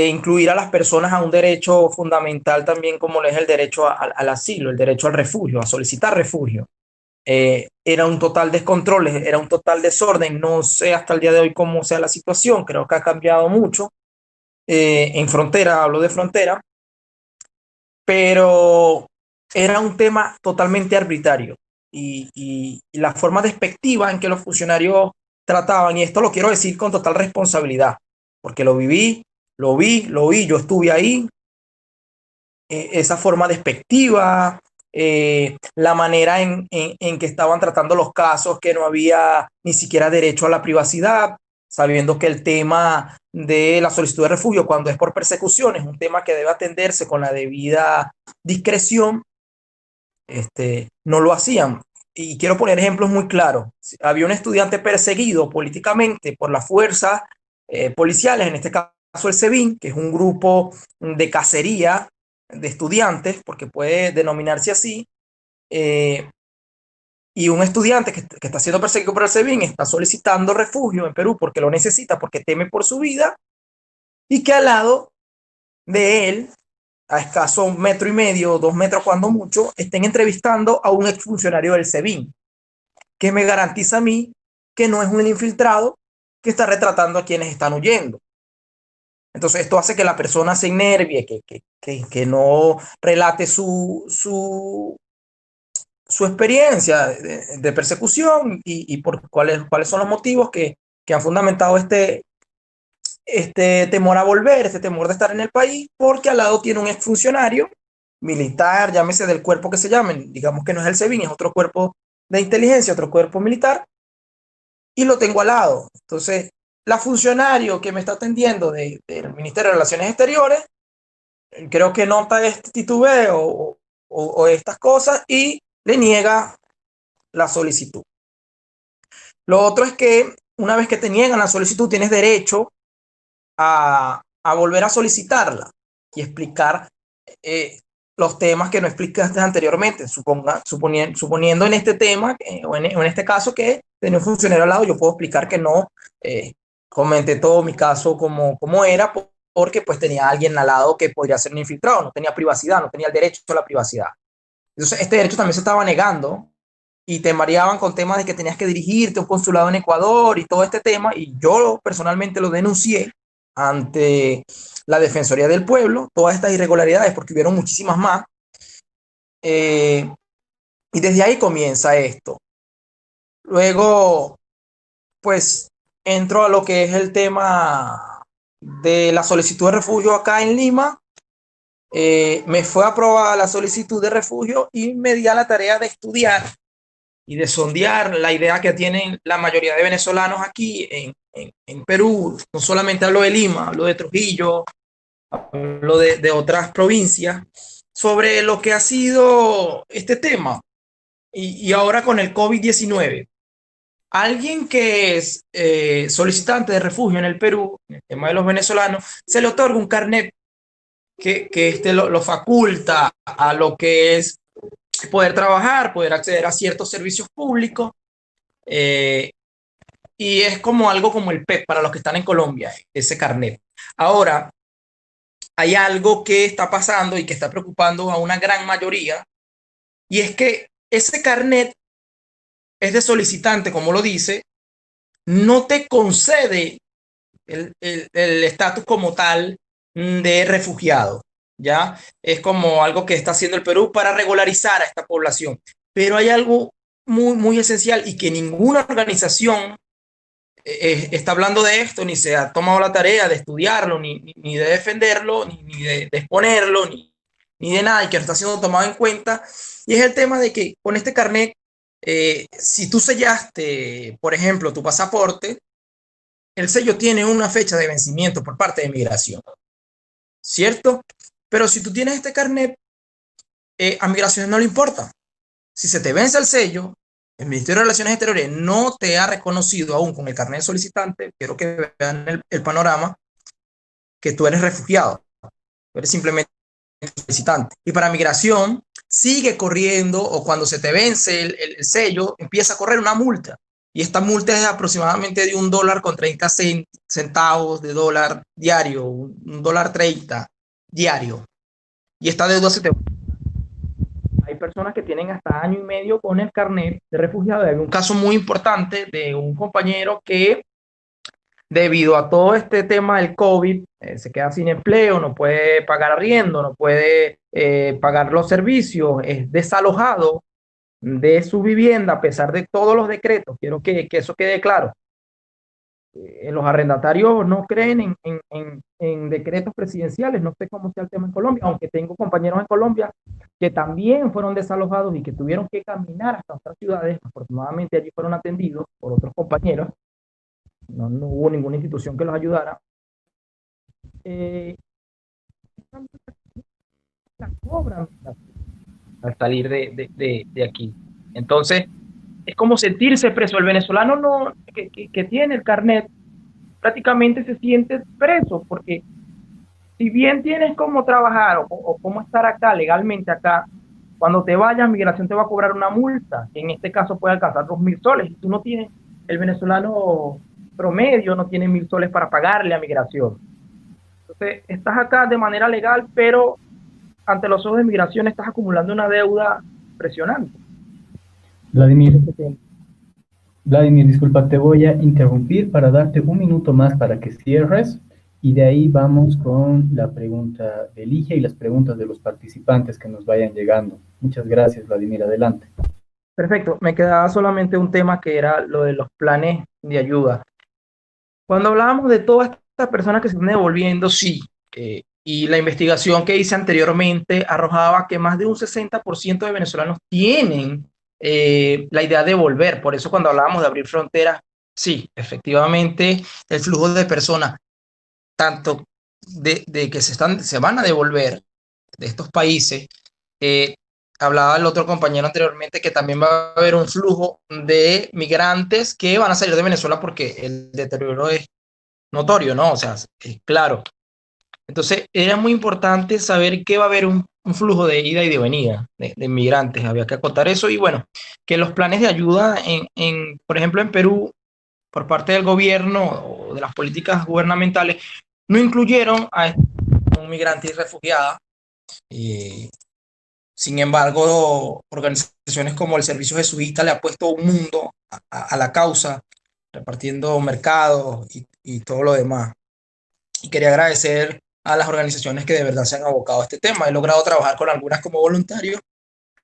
incluir a las personas a un derecho fundamental también como lo es el derecho al asilo, el derecho al refugio, a solicitar refugio. Era un total descontrol, era un total desorden. No sé hasta el día de hoy cómo sea la situación, creo que ha cambiado mucho. En frontera, hablo de frontera, pero era un tema totalmente arbitrario y la forma despectiva en que los funcionarios trataban, y esto lo quiero decir con total responsabilidad, porque lo viví, lo vi, lo oí, yo estuve ahí, esa forma despectiva, la manera en que estaban tratando los casos, que no había ni siquiera derecho a la privacidad, sabiendo que el tema de la solicitud de refugio, cuando es por persecución, es un tema que debe atenderse con la debida discreción. No lo hacían. Y quiero poner ejemplos muy claros. Había un estudiante perseguido políticamente por las fuerzas policiales, en este caso el SEBIN, que es un grupo de cacería de estudiantes, porque puede denominarse así, y un estudiante que está siendo perseguido por el SEBIN está solicitando refugio en Perú porque lo necesita, porque teme por su vida, y que al lado de él, a escaso 1,5 metros, 2 metros cuando mucho, estén entrevistando a un exfuncionario del SEBIN, que me garantiza a mí que no es un infiltrado que está retratando a quienes están huyendo. Entonces esto hace que la persona se enervie, que no relate su experiencia de persecución y por cuáles son los motivos que han fundamentado este temor a volver, este temor de estar en el país, porque al lado tiene un exfuncionario militar, llámese del cuerpo que se llamen, digamos que no es el SEBIN, es otro cuerpo de inteligencia, otro cuerpo militar, y lo tengo al lado. Entonces, la funcionario que me está atendiendo del Ministerio de Relaciones Exteriores, creo que nota este titubeo o estas cosas y le niega la solicitud. Lo otro es que una vez que te niegan la solicitud, tienes derecho a volver a solicitarla y explicar los temas que no explicaste anteriormente. Suponiendo en este tema, o en este caso, que tenía un funcionario al lado, yo puedo explicar que no comenté todo mi caso como era, porque pues tenía alguien al lado que podría ser un infiltrado, no tenía privacidad, no tenía el derecho a la privacidad. Entonces, este derecho también se estaba negando y te mareaban con temas de que tenías que dirigirte a un consulado en Ecuador y todo este tema, y yo personalmente lo denuncié ante la Defensoría del Pueblo, todas estas irregularidades, porque hubieron muchísimas más, y desde ahí comienza esto. Luego, pues, entro a lo que es el tema de la solicitud de refugio acá en Lima. Me fue aprobada la solicitud de refugio y me di a la tarea de estudiar y de sondear la idea que tienen la mayoría de venezolanos aquí en Perú. No solamente hablo de Lima, hablo de Trujillo, hablo de otras provincias, sobre lo que ha sido este tema. Y ahora con el COVID-19. Alguien que es solicitante de refugio en el Perú, en el tema de los venezolanos, se le otorga un carnet que lo faculta a lo que es poder trabajar, poder acceder a ciertos servicios públicos, y es como algo como el PEP para los que están en Colombia, ese carnet. Ahora, hay algo que está pasando y que está preocupando a una gran mayoría, y es que ese carnet es de solicitante, como lo dice, no te concede el estatus como tal de refugiado, ¿ya? Es como algo que está haciendo el Perú para regularizar a esta población. Pero hay algo muy, muy esencial y que ninguna organización está hablando de esto, ni se ha tomado la tarea de estudiarlo, ni de defenderlo, ni de exponerlo, ni de nada, y que no está siendo tomado en cuenta. Y es el tema de que con este carnet, si tú sellaste, por ejemplo, tu pasaporte, el sello tiene una fecha de vencimiento por parte de migración, ¿cierto? Pero si tú tienes este carnet, a migración no le importa. Si se te vence el sello, el Ministerio de Relaciones Exteriores no te ha reconocido aún con el carnet de solicitante, quiero que vean el panorama, que tú eres refugiado, tú eres simplemente solicitante. Y para migración sigue corriendo, o cuando se te vence el sello, empieza a correr una multa. Y esta multa es aproximadamente de $1.30 de dólar diario, $1.30 diario. Y esta deuda se te... Hay personas que tienen hasta año y medio con el carnet de refugiado. Hay un caso muy importante de un compañero que, debido a todo este tema del COVID, se queda sin empleo, no puede pagar arriendo, no puede pagar los servicios, es desalojado de su vivienda a pesar de todos los decretos. Quiero que eso quede claro. Los arrendatarios no creen en decretos presidenciales, no sé cómo sea el tema en Colombia, aunque tengo compañeros en Colombia que también fueron desalojados y que tuvieron que caminar hasta otras ciudades. Afortunadamente allí fueron atendidos por otros compañeros, no hubo ninguna institución que los ayudara. La cobran al salir de aquí. Entonces, es como sentirse preso. El venezolano no, que tiene el carnet prácticamente se siente preso, porque si bien tienes cómo trabajar o cómo estar acá, legalmente acá, cuando te vayas, migración te va a cobrar una multa, que en este caso puede alcanzar 2.000 soles, y tú no tienes, el venezolano promedio no tiene 1.000 soles para pagarle a migración. Entonces, estás acá de manera legal, pero ante los ojos de migración estás acumulando una deuda impresionante. Vladimir, disculpa, te voy a interrumpir para darte un minuto más para que cierres y de ahí vamos con la pregunta de Ligia y las preguntas de los participantes que nos vayan llegando. Muchas gracias, Vladimir, adelante. Perfecto, me quedaba solamente un tema que era lo de los planes de ayuda. Cuando hablábamos de todas estas personas que se están devolviendo, sí, y la investigación que hice anteriormente arrojaba que más de un 60% de venezolanos tienen la idea de volver. Por eso cuando hablábamos de abrir fronteras, sí, efectivamente, el flujo de personas, tanto de que se van a devolver de estos países, hablaba el otro compañero anteriormente que también va a haber un flujo de migrantes que van a salir de Venezuela porque el deterioro es notorio, ¿no? O sea, es claro. Entonces, era muy importante saber que va a haber un flujo de ida y de venida de migrantes. Había que acotar eso y bueno, que los planes de ayuda, por ejemplo, en Perú, por parte del gobierno o de las políticas gubernamentales, no incluyeron a un migrante y refugiada. Sin embargo, organizaciones como el Servicio Jesuita le ha puesto un mundo a la causa, repartiendo mercados y todo lo demás. Y quería agradecer a las organizaciones que de verdad se han abocado a este tema. He logrado trabajar con algunas como voluntario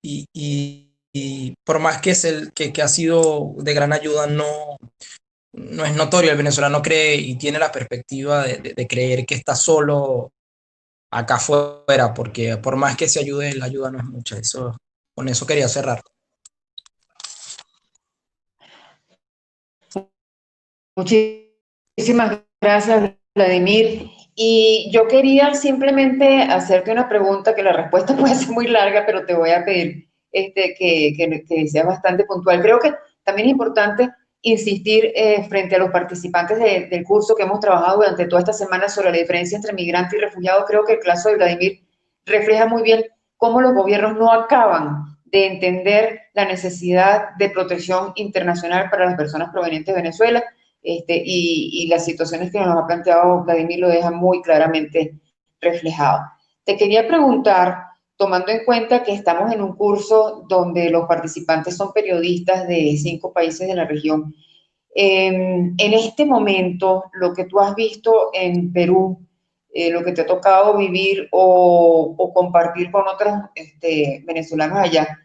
y por más que, que ha sido de gran ayuda, no es notorio. El venezolano cree y tiene la perspectiva de creer que está solo acá afuera, porque por más que se ayude, la ayuda no es mucha. Con eso quería cerrar. Muchísimas gracias, Vladimir. Y yo quería simplemente hacerte una pregunta, que la respuesta puede ser muy larga, pero te voy a pedir que sea bastante puntual. Creo que también es importante insistir frente a los participantes del curso que hemos trabajado durante toda esta semana sobre la diferencia entre migrante y refugiado. Creo que el caso de Vladimir refleja muy bien cómo los gobiernos no acaban de entender la necesidad de protección internacional para las personas provenientes de Venezuela. y las situaciones que nos ha planteado Vladimir lo dejan muy claramente reflejado. Te quería preguntar, tomando en cuenta que estamos en un curso donde los participantes son periodistas de 5 países de la región, en este momento, lo que tú has visto en Perú, lo que te ha tocado vivir o compartir con otros venezolanos allá,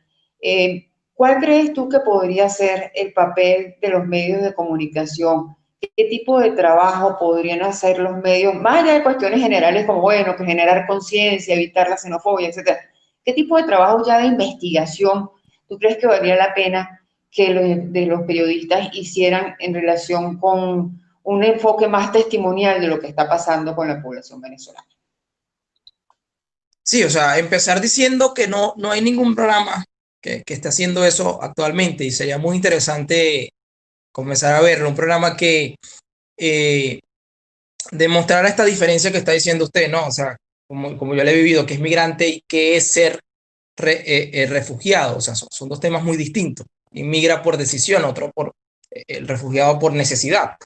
¿cuál crees tú que podría ser el papel de los medios de comunicación? ¿Qué tipo de trabajo podrían hacer los medios, más allá de cuestiones generales como, bueno, que generar conciencia, evitar la xenofobia, etcétera? ¿Qué tipo de trabajo ya de investigación tú crees que valdría la pena que los periodistas hicieran en relación con un enfoque más testimonial de lo que está pasando con la población venezolana? Sí, o sea, empezar diciendo que no hay ningún programa que esté haciendo eso actualmente y sería muy interesante comenzar a verlo, un programa que eh, demostrara esta diferencia que está diciendo usted, ¿no? O sea, como yo le he vivido, que es migrante y que es ser refugiado, o sea, son dos temas muy distintos. Inmigra por decisión, otro por el refugiado por necesidad.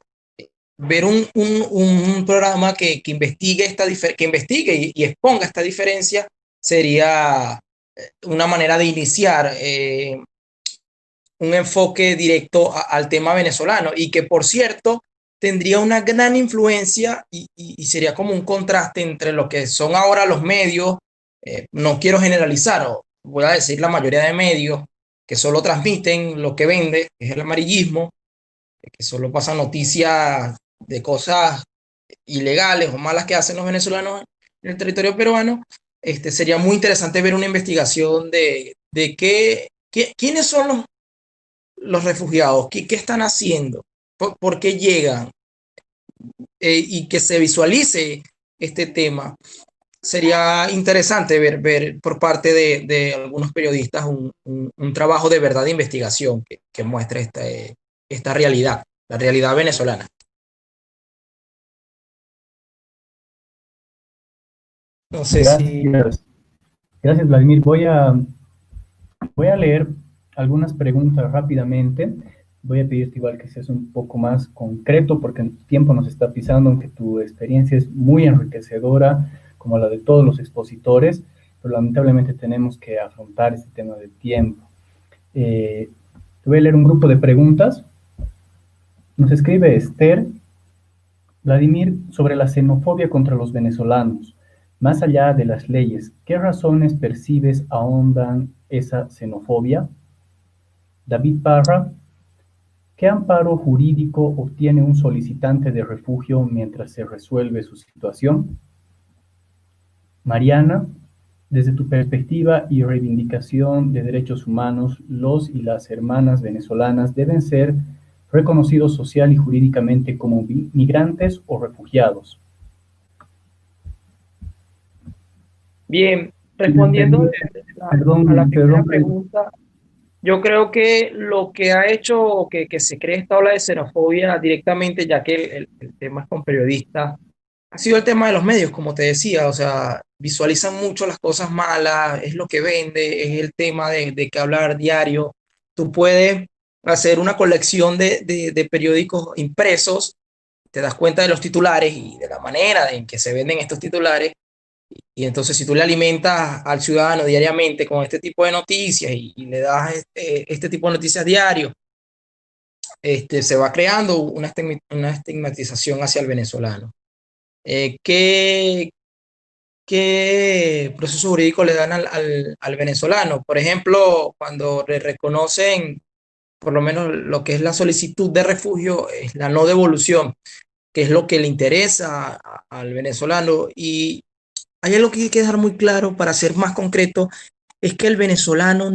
Ver un programa que investigue que investigue y exponga esta diferencia sería una manera de iniciar un enfoque directo al tema venezolano y que, por cierto, tendría una gran influencia y sería como un contraste entre lo que son ahora los medios. No quiero generalizar, o voy a decir la mayoría de medios que solo transmiten lo que vende, que es el amarillismo, que solo pasan noticias de cosas ilegales o malas que hacen los venezolanos en el territorio peruano. Sería muy interesante ver una investigación de quiénes son los refugiados, qué están haciendo, por qué llegan, y que se visualice este tema. Sería interesante ver por parte de algunos periodistas un trabajo de verdad de investigación que muestre esta realidad, la realidad venezolana. No sé si... Gracias. Gracias, Vladimir. Voy a leer algunas preguntas rápidamente. Voy a pedirte igual que seas un poco más concreto porque el tiempo nos está pisando, aunque tu experiencia es muy enriquecedora, como la de todos los expositores, pero lamentablemente tenemos que afrontar este tema del tiempo. Te voy a leer un grupo de preguntas. Nos escribe Esther: Vladimir, sobre la xenofobia contra los venezolanos. Más allá de las leyes, ¿qué razones percibes ahondan esa xenofobia? David Parra: ¿qué amparo jurídico obtiene un solicitante de refugio mientras se resuelve su situación? Mariana: desde tu perspectiva y reivindicación de derechos humanos, los y las hermanas venezolanas deben ser reconocidos social y jurídicamente como migrantes o refugiados. Bien, respondiendo a la primera pregunta, yo creo que lo que ha hecho que se cree esta ola de xenofobia directamente, ya que el tema es con periodistas, ha sido el tema de los medios, como te decía. O sea, visualizan mucho las cosas malas, es lo que vende, es el tema de que hablar diario. Tú puedes hacer una colección de periódicos impresos, te das cuenta de los titulares y de la manera en que se venden estos titulares. Y entonces, si tú le alimentas al ciudadano diariamente con este tipo de noticias y le das este tipo de noticias diario, se va creando una estigmatización hacia el venezolano. ¿Qué proceso jurídico le dan al venezolano? Por ejemplo, cuando le reconocen, por lo menos lo que es la solicitud de refugio, es la no devolución, que es lo que le interesa al venezolano. Y hay algo que hay que dejar muy claro para ser más concreto, es que el venezolano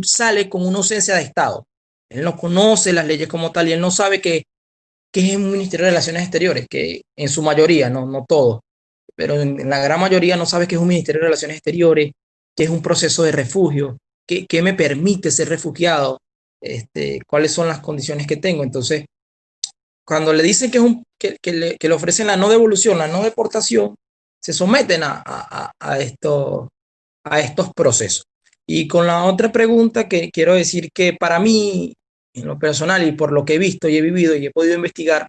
sale con una ausencia de Estado. Él no conoce las leyes como tal y él no sabe que es un Ministerio de Relaciones Exteriores, que en su mayoría, no todo, pero en la gran mayoría no sabe qué es un Ministerio de Relaciones Exteriores, qué es un proceso de refugio, qué me permite ser refugiado, cuáles son las condiciones que tengo. Entonces, cuando le dicen que le ofrecen la no devolución, la no deportación, se someten a estos procesos. Y con la otra pregunta, que quiero decir que para mí en lo personal y por lo que he visto y he vivido y he podido investigar,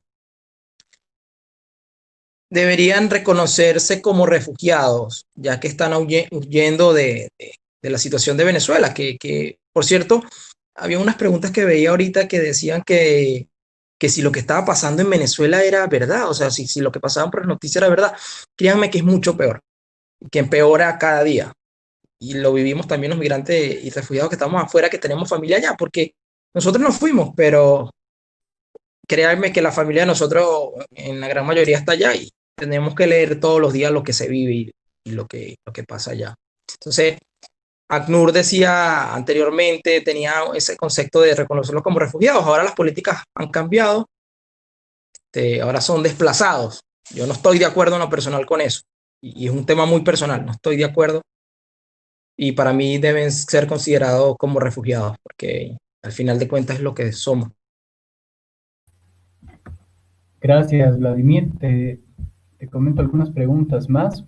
deberían reconocerse como refugiados, ya que están huyendo de la situación de Venezuela, que, por cierto, había unas preguntas que veía ahorita que decían que si lo que estaba pasando en Venezuela era verdad, o sea, si lo que pasaba por las noticias era verdad, créanme que es mucho peor, que empeora cada día. Y lo vivimos también los migrantes y refugiados que estamos afuera, que tenemos familia allá, porque nosotros no fuimos, pero créanme que la familia de nosotros en la gran mayoría está allá y tenemos que leer todos los días lo que se vive y lo que pasa allá. Entonces, ACNUR decía anteriormente, tenía ese concepto de reconocerlos como refugiados. Ahora las políticas han cambiado, ahora son desplazados. Yo no estoy de acuerdo en lo personal con eso. Y es un tema muy personal, no estoy de acuerdo. Y para mí deben ser considerados como refugiados, porque al final de cuentas es lo que somos. Gracias, Vladimir. Te comento algunas preguntas más.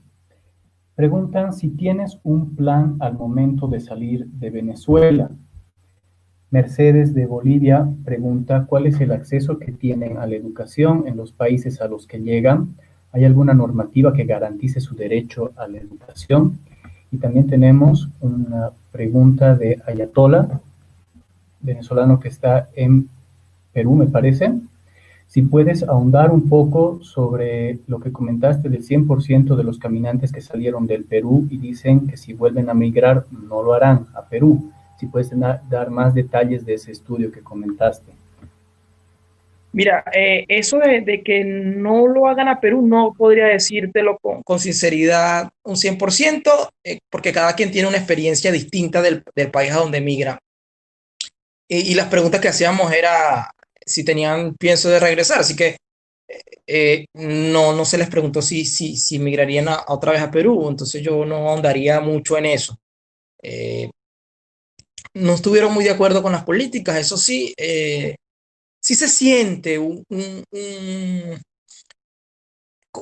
Preguntan si tienes un plan al momento de salir de Venezuela. Mercedes de Bolivia pregunta cuál es el acceso que tienen a la educación en los países a los que llegan. ¿Hay alguna normativa que garantice su derecho a la educación? Y también tenemos una pregunta de Ayatola, venezolano que está en Perú, me parece. Si puedes ahondar un poco sobre lo que comentaste del 100% de los caminantes que salieron del Perú y dicen que si vuelven a migrar no lo harán a Perú. Si puedes dar más detalles de ese estudio que comentaste. Mira, eso de que no lo hagan a Perú, no podría decírtelo con sinceridad un 100%, porque cada quien tiene una experiencia distinta del país a donde migra. Y las preguntas que hacíamos era si tenían pienso de regresar, así que no se les preguntó si migrarían otra vez a Perú, entonces yo no ahondaría mucho en eso. No estuvieron muy de acuerdo con las políticas, eso sí, sí se siente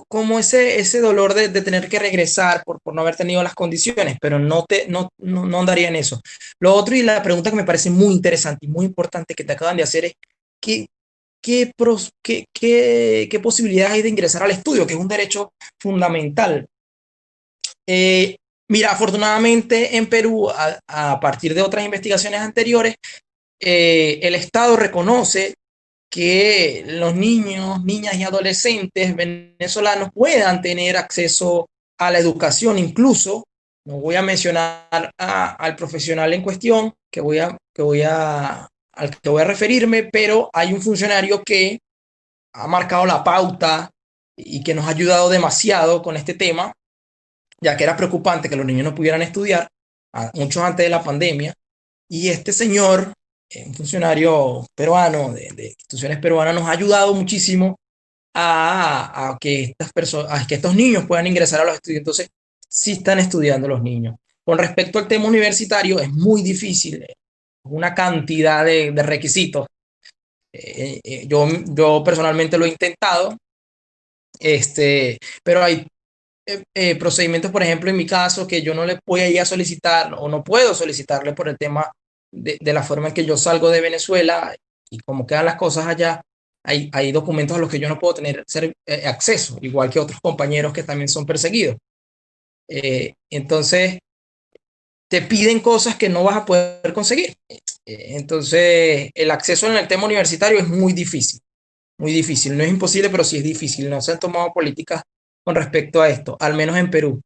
como ese dolor de tener que regresar por no haber tenido las condiciones, pero no andaría en eso. Lo otro y la pregunta que me parece muy interesante y muy importante que te acaban de hacer es, ¿qué, qué posibilidades hay de ingresar al estudio, que es un derecho fundamental? Mira, afortunadamente en Perú, a partir de otras investigaciones anteriores, el Estado reconoce que los niños, niñas y adolescentes venezolanos puedan tener acceso a la educación. Incluso, no voy a mencionar al profesional en cuestión al que voy a referirme, pero hay un funcionario que ha marcado la pauta y que nos ha ayudado demasiado con este tema, ya que era preocupante que los niños no pudieran estudiar, mucho antes de la pandemia, y este señor, un funcionario peruano de instituciones peruanas, nos ha ayudado muchísimo a que a que estos niños puedan ingresar a los estudios. Entonces, sí están estudiando los niños. Con respecto al tema universitario, es muy difícil, una cantidad de requisitos. Yo personalmente lo he intentado, pero hay procedimientos, por ejemplo, en mi caso, que yo no le voy a ir a solicitar o no puedo solicitarle por el tema de la forma en que yo salgo de Venezuela y cómo quedan las cosas allá. Hay documentos a los que yo no puedo tener acceso, igual que otros compañeros que también son perseguidos. Entonces, te piden cosas que no vas a poder conseguir. Entonces, el acceso en el tema universitario es muy difícil. Muy difícil. No es imposible, pero sí es difícil. No se han tomado políticas con respecto a esto, al menos en Perú.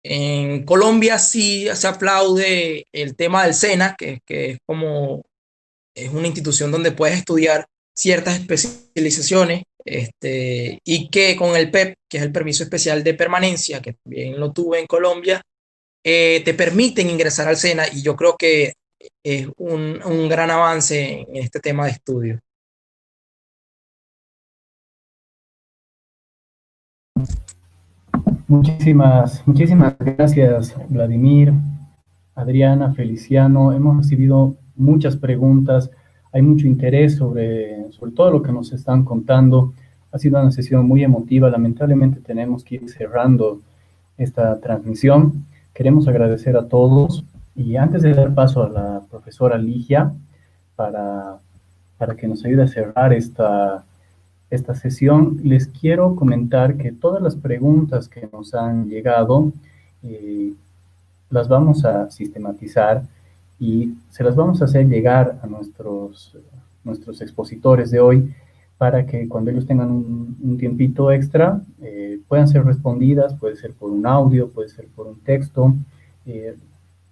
En Colombia sí se aplaude el tema del SENA, que es una institución donde puedes estudiar ciertas especializaciones, y que con el PEP, que es el permiso especial de permanencia, que también lo tuve en Colombia, te permiten ingresar al SENA, y yo creo que es un gran avance en este tema de estudio. Muchísimas gracias, Vladimir, Adriana, Feliciano. Hemos recibido muchas preguntas. Hay mucho interés sobre todo lo que nos están contando. Ha sido una sesión muy emotiva. Lamentablemente tenemos que ir cerrando esta transmisión. Queremos agradecer a todos. Y antes de dar paso a la profesora Ligia para para que nos ayude a cerrar esta sesión, les quiero comentar que todas las preguntas que nos han llegado las vamos a sistematizar y se las vamos a hacer llegar a nuestros expositores de hoy para que cuando ellos tengan un tiempito extra puedan ser respondidas, puede ser por un audio, puede ser por un texto.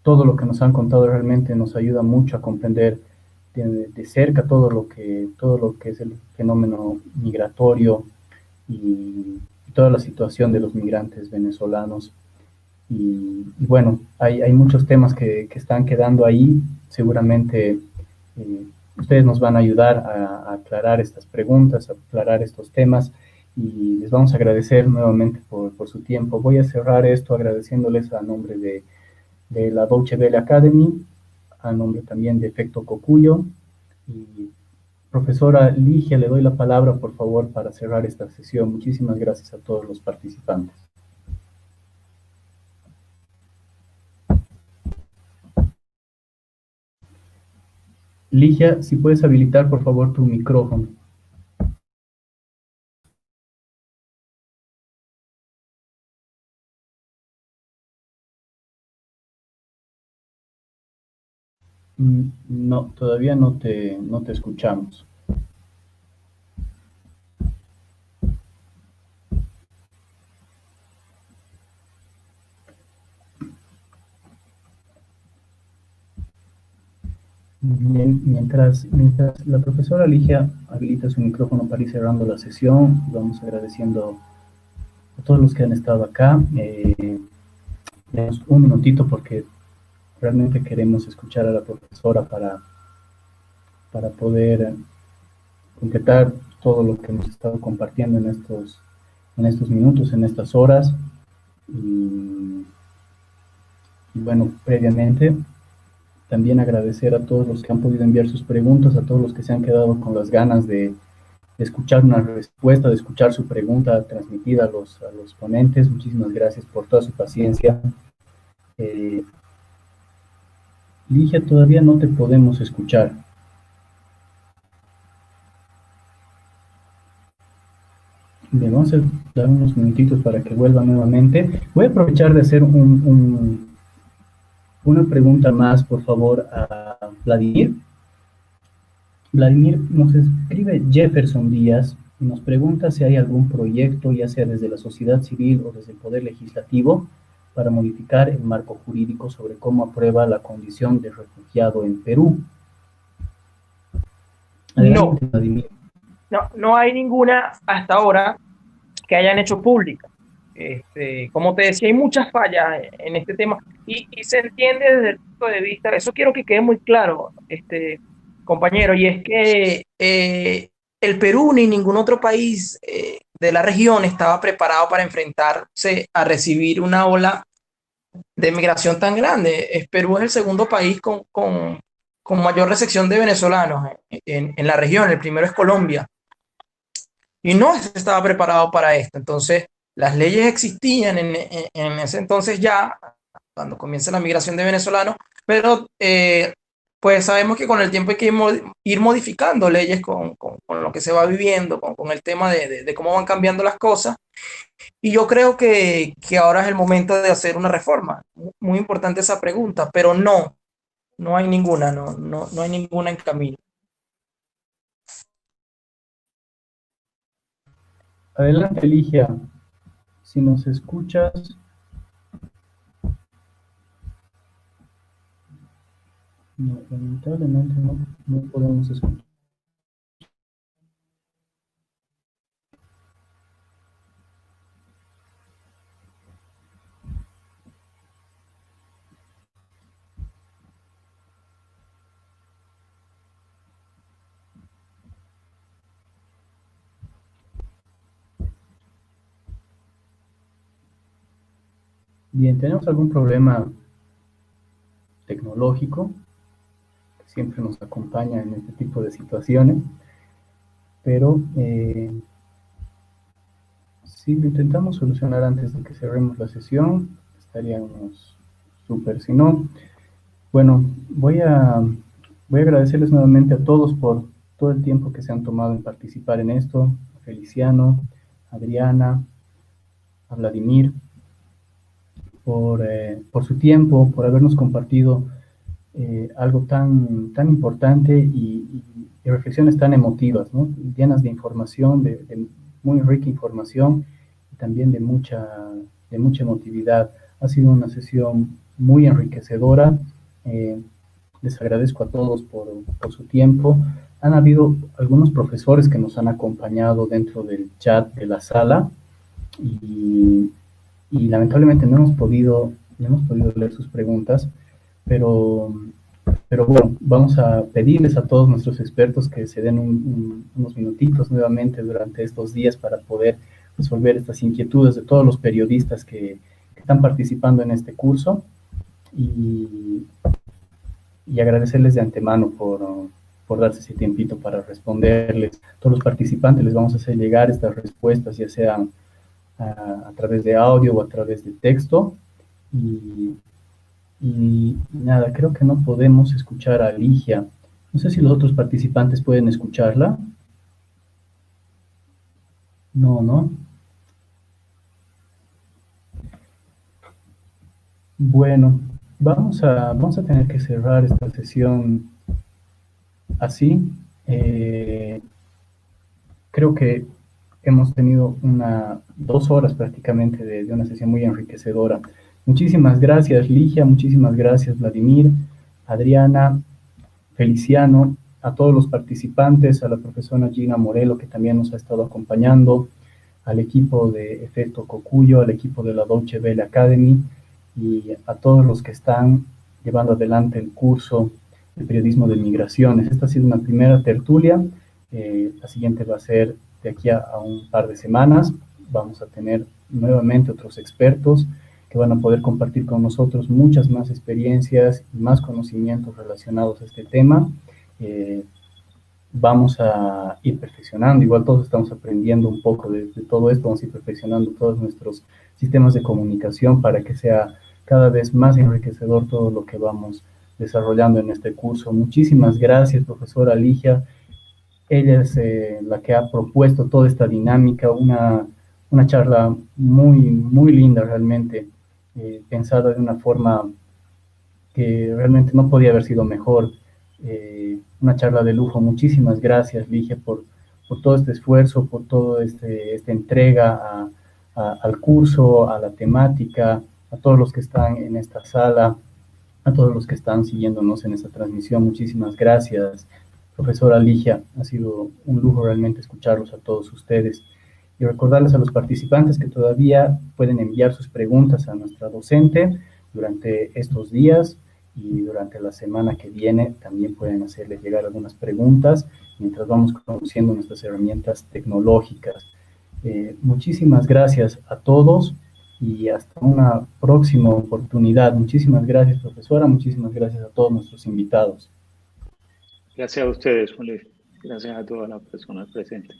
Todo lo que nos han contado realmente nos ayuda mucho a comprender de cerca todo lo que es el fenómeno migratorio y toda la situación de los migrantes venezolanos. Y bueno, hay muchos temas que están quedando ahí. Seguramente ustedes nos van a ayudar a aclarar estas preguntas, a aclarar estos temas, y les vamos a agradecer nuevamente por su tiempo. Voy a cerrar esto agradeciéndoles a nombre de la Deutsche Welle Academy, a nombre también de Efecto Cocuyo. Y profesora Ligia, le doy la palabra, por favor, para cerrar esta sesión. Muchísimas gracias a todos los participantes. Ligia, si puedes habilitar, por favor, tu micrófono. No, todavía no te escuchamos. Bien, mientras la profesora Ligia habilita su micrófono para ir cerrando la sesión, vamos agradeciendo a todos los que han estado acá. Denos un minutito porque realmente queremos escuchar a la profesora para poder completar todo lo que hemos estado compartiendo en estos minutos, en estas horas. Y bueno, previamente también agradecer a todos los que han podido enviar sus preguntas, a todos los que se han quedado con las ganas de escuchar una respuesta, de escuchar su pregunta transmitida a los ponentes. Muchísimas gracias por toda su paciencia. Ligia, todavía no te podemos escuchar. Bien, vamos a dar unos minutitos para que vuelva nuevamente. Voy a aprovechar de hacer una pregunta más, por favor, a Vladimir. Vladimir, nos escribe Jefferson Díaz y nos pregunta si hay algún proyecto, ya sea desde la sociedad civil o desde el Poder Legislativo, para modificar el marco jurídico sobre cómo aprueba la condición de refugiado en Perú. Adelante, Vladimir. No hay ninguna hasta ahora que hayan hecho pública. Como te decía, hay muchas fallas en este tema y se entiende desde el punto de vista, eso quiero que quede muy claro, compañero, y es que el Perú ni ningún otro país de la región estaba preparado para enfrentarse a recibir una ola de migración tan grande. Perú es el segundo país con mayor recepción de venezolanos en la región. El primero es Colombia. Y no estaba preparado para esto. Entonces, las leyes existían en ese entonces ya, cuando comienza la migración de venezolanos, pero pues sabemos que con el tiempo hay que ir modificando leyes con lo que se va viviendo, con el tema de cómo van cambiando las cosas. Y yo creo que ahora es el momento de hacer una reforma. Muy importante esa pregunta, pero no hay ninguna, no hay ninguna en camino. Adelante, Ligia. Si nos escuchas. No, lamentablemente no podemos escuchar. Bien, ¿tenemos algún problema tecnológico que siempre nos acompaña en este tipo de situaciones? Pero si lo intentamos solucionar antes de que cerremos la sesión, estaríamos súper. Si no, bueno, voy a agradecerles nuevamente a todos por todo el tiempo que se han tomado en participar en esto, a Feliciano, a Adriana, a Vladimir, por su tiempo, por habernos compartido algo tan importante y reflexiones tan emotivas, ¿no? Llenas de información, de muy rica información y también de mucha emotividad. Ha sido una sesión muy enriquecedora. Les agradezco a todos por su tiempo. Han habido algunos profesores que nos han acompañado dentro del chat de la sala y lamentablemente no hemos podido leer sus preguntas, pero bueno, vamos a pedirles a todos nuestros expertos que se den unos minutitos nuevamente durante estos días para poder resolver estas inquietudes de todos los periodistas que están participando en este curso y agradecerles de antemano por darse ese tiempito para responderles. A todos los participantes les vamos a hacer llegar estas respuestas, ya sean a través de audio o a través de texto. Y nada, creo que no podemos escuchar a Ligia. No sé si los otros participantes pueden escucharla. No. Bueno, vamos a tener que cerrar esta sesión así. Creo que hemos tenido 2 horas prácticamente de una sesión muy enriquecedora. Muchísimas gracias, Ligia, muchísimas gracias, Vladimir, Adriana, Feliciano, a todos los participantes, a la profesora Gina Morelo, que también nos ha estado acompañando, al equipo de Efecto Cocuyo, al equipo de la Deutsche Welle Academy, y a todos los que están llevando adelante el curso de Periodismo de Migraciones. Esta ha sido una primera tertulia, la siguiente va a ser de aquí a un par de semanas. Vamos a tener nuevamente otros expertos que van a poder compartir con nosotros muchas más experiencias y más conocimientos relacionados a este tema. Vamos a ir perfeccionando, igual todos estamos aprendiendo un poco de todo esto, vamos a ir perfeccionando todos nuestros sistemas de comunicación para que sea cada vez más enriquecedor todo lo que vamos desarrollando en este curso. Muchísimas gracias, profesora Ligia. Ella es la que ha propuesto toda esta dinámica, una charla muy linda realmente, pensada de una forma que realmente no podía haber sido mejor. Una charla de lujo. Muchísimas gracias, Ligia, por todo este esfuerzo, por toda esta entrega al curso, a la temática, a todos los que están en esta sala, a todos los que están siguiéndonos en esta transmisión. Muchísimas gracias, profesora Ligia. Ha sido un lujo realmente escucharlos a todos ustedes. Y recordarles a los participantes que todavía pueden enviar sus preguntas a nuestra docente durante estos días y durante la semana que viene también pueden hacerle llegar algunas preguntas mientras vamos conociendo nuestras herramientas tecnológicas. Muchísimas gracias a todos y hasta una próxima oportunidad. Muchísimas gracias, profesora. Muchísimas gracias a todos nuestros invitados. Gracias a ustedes, Juan Luis. Gracias a todas las personas presentes.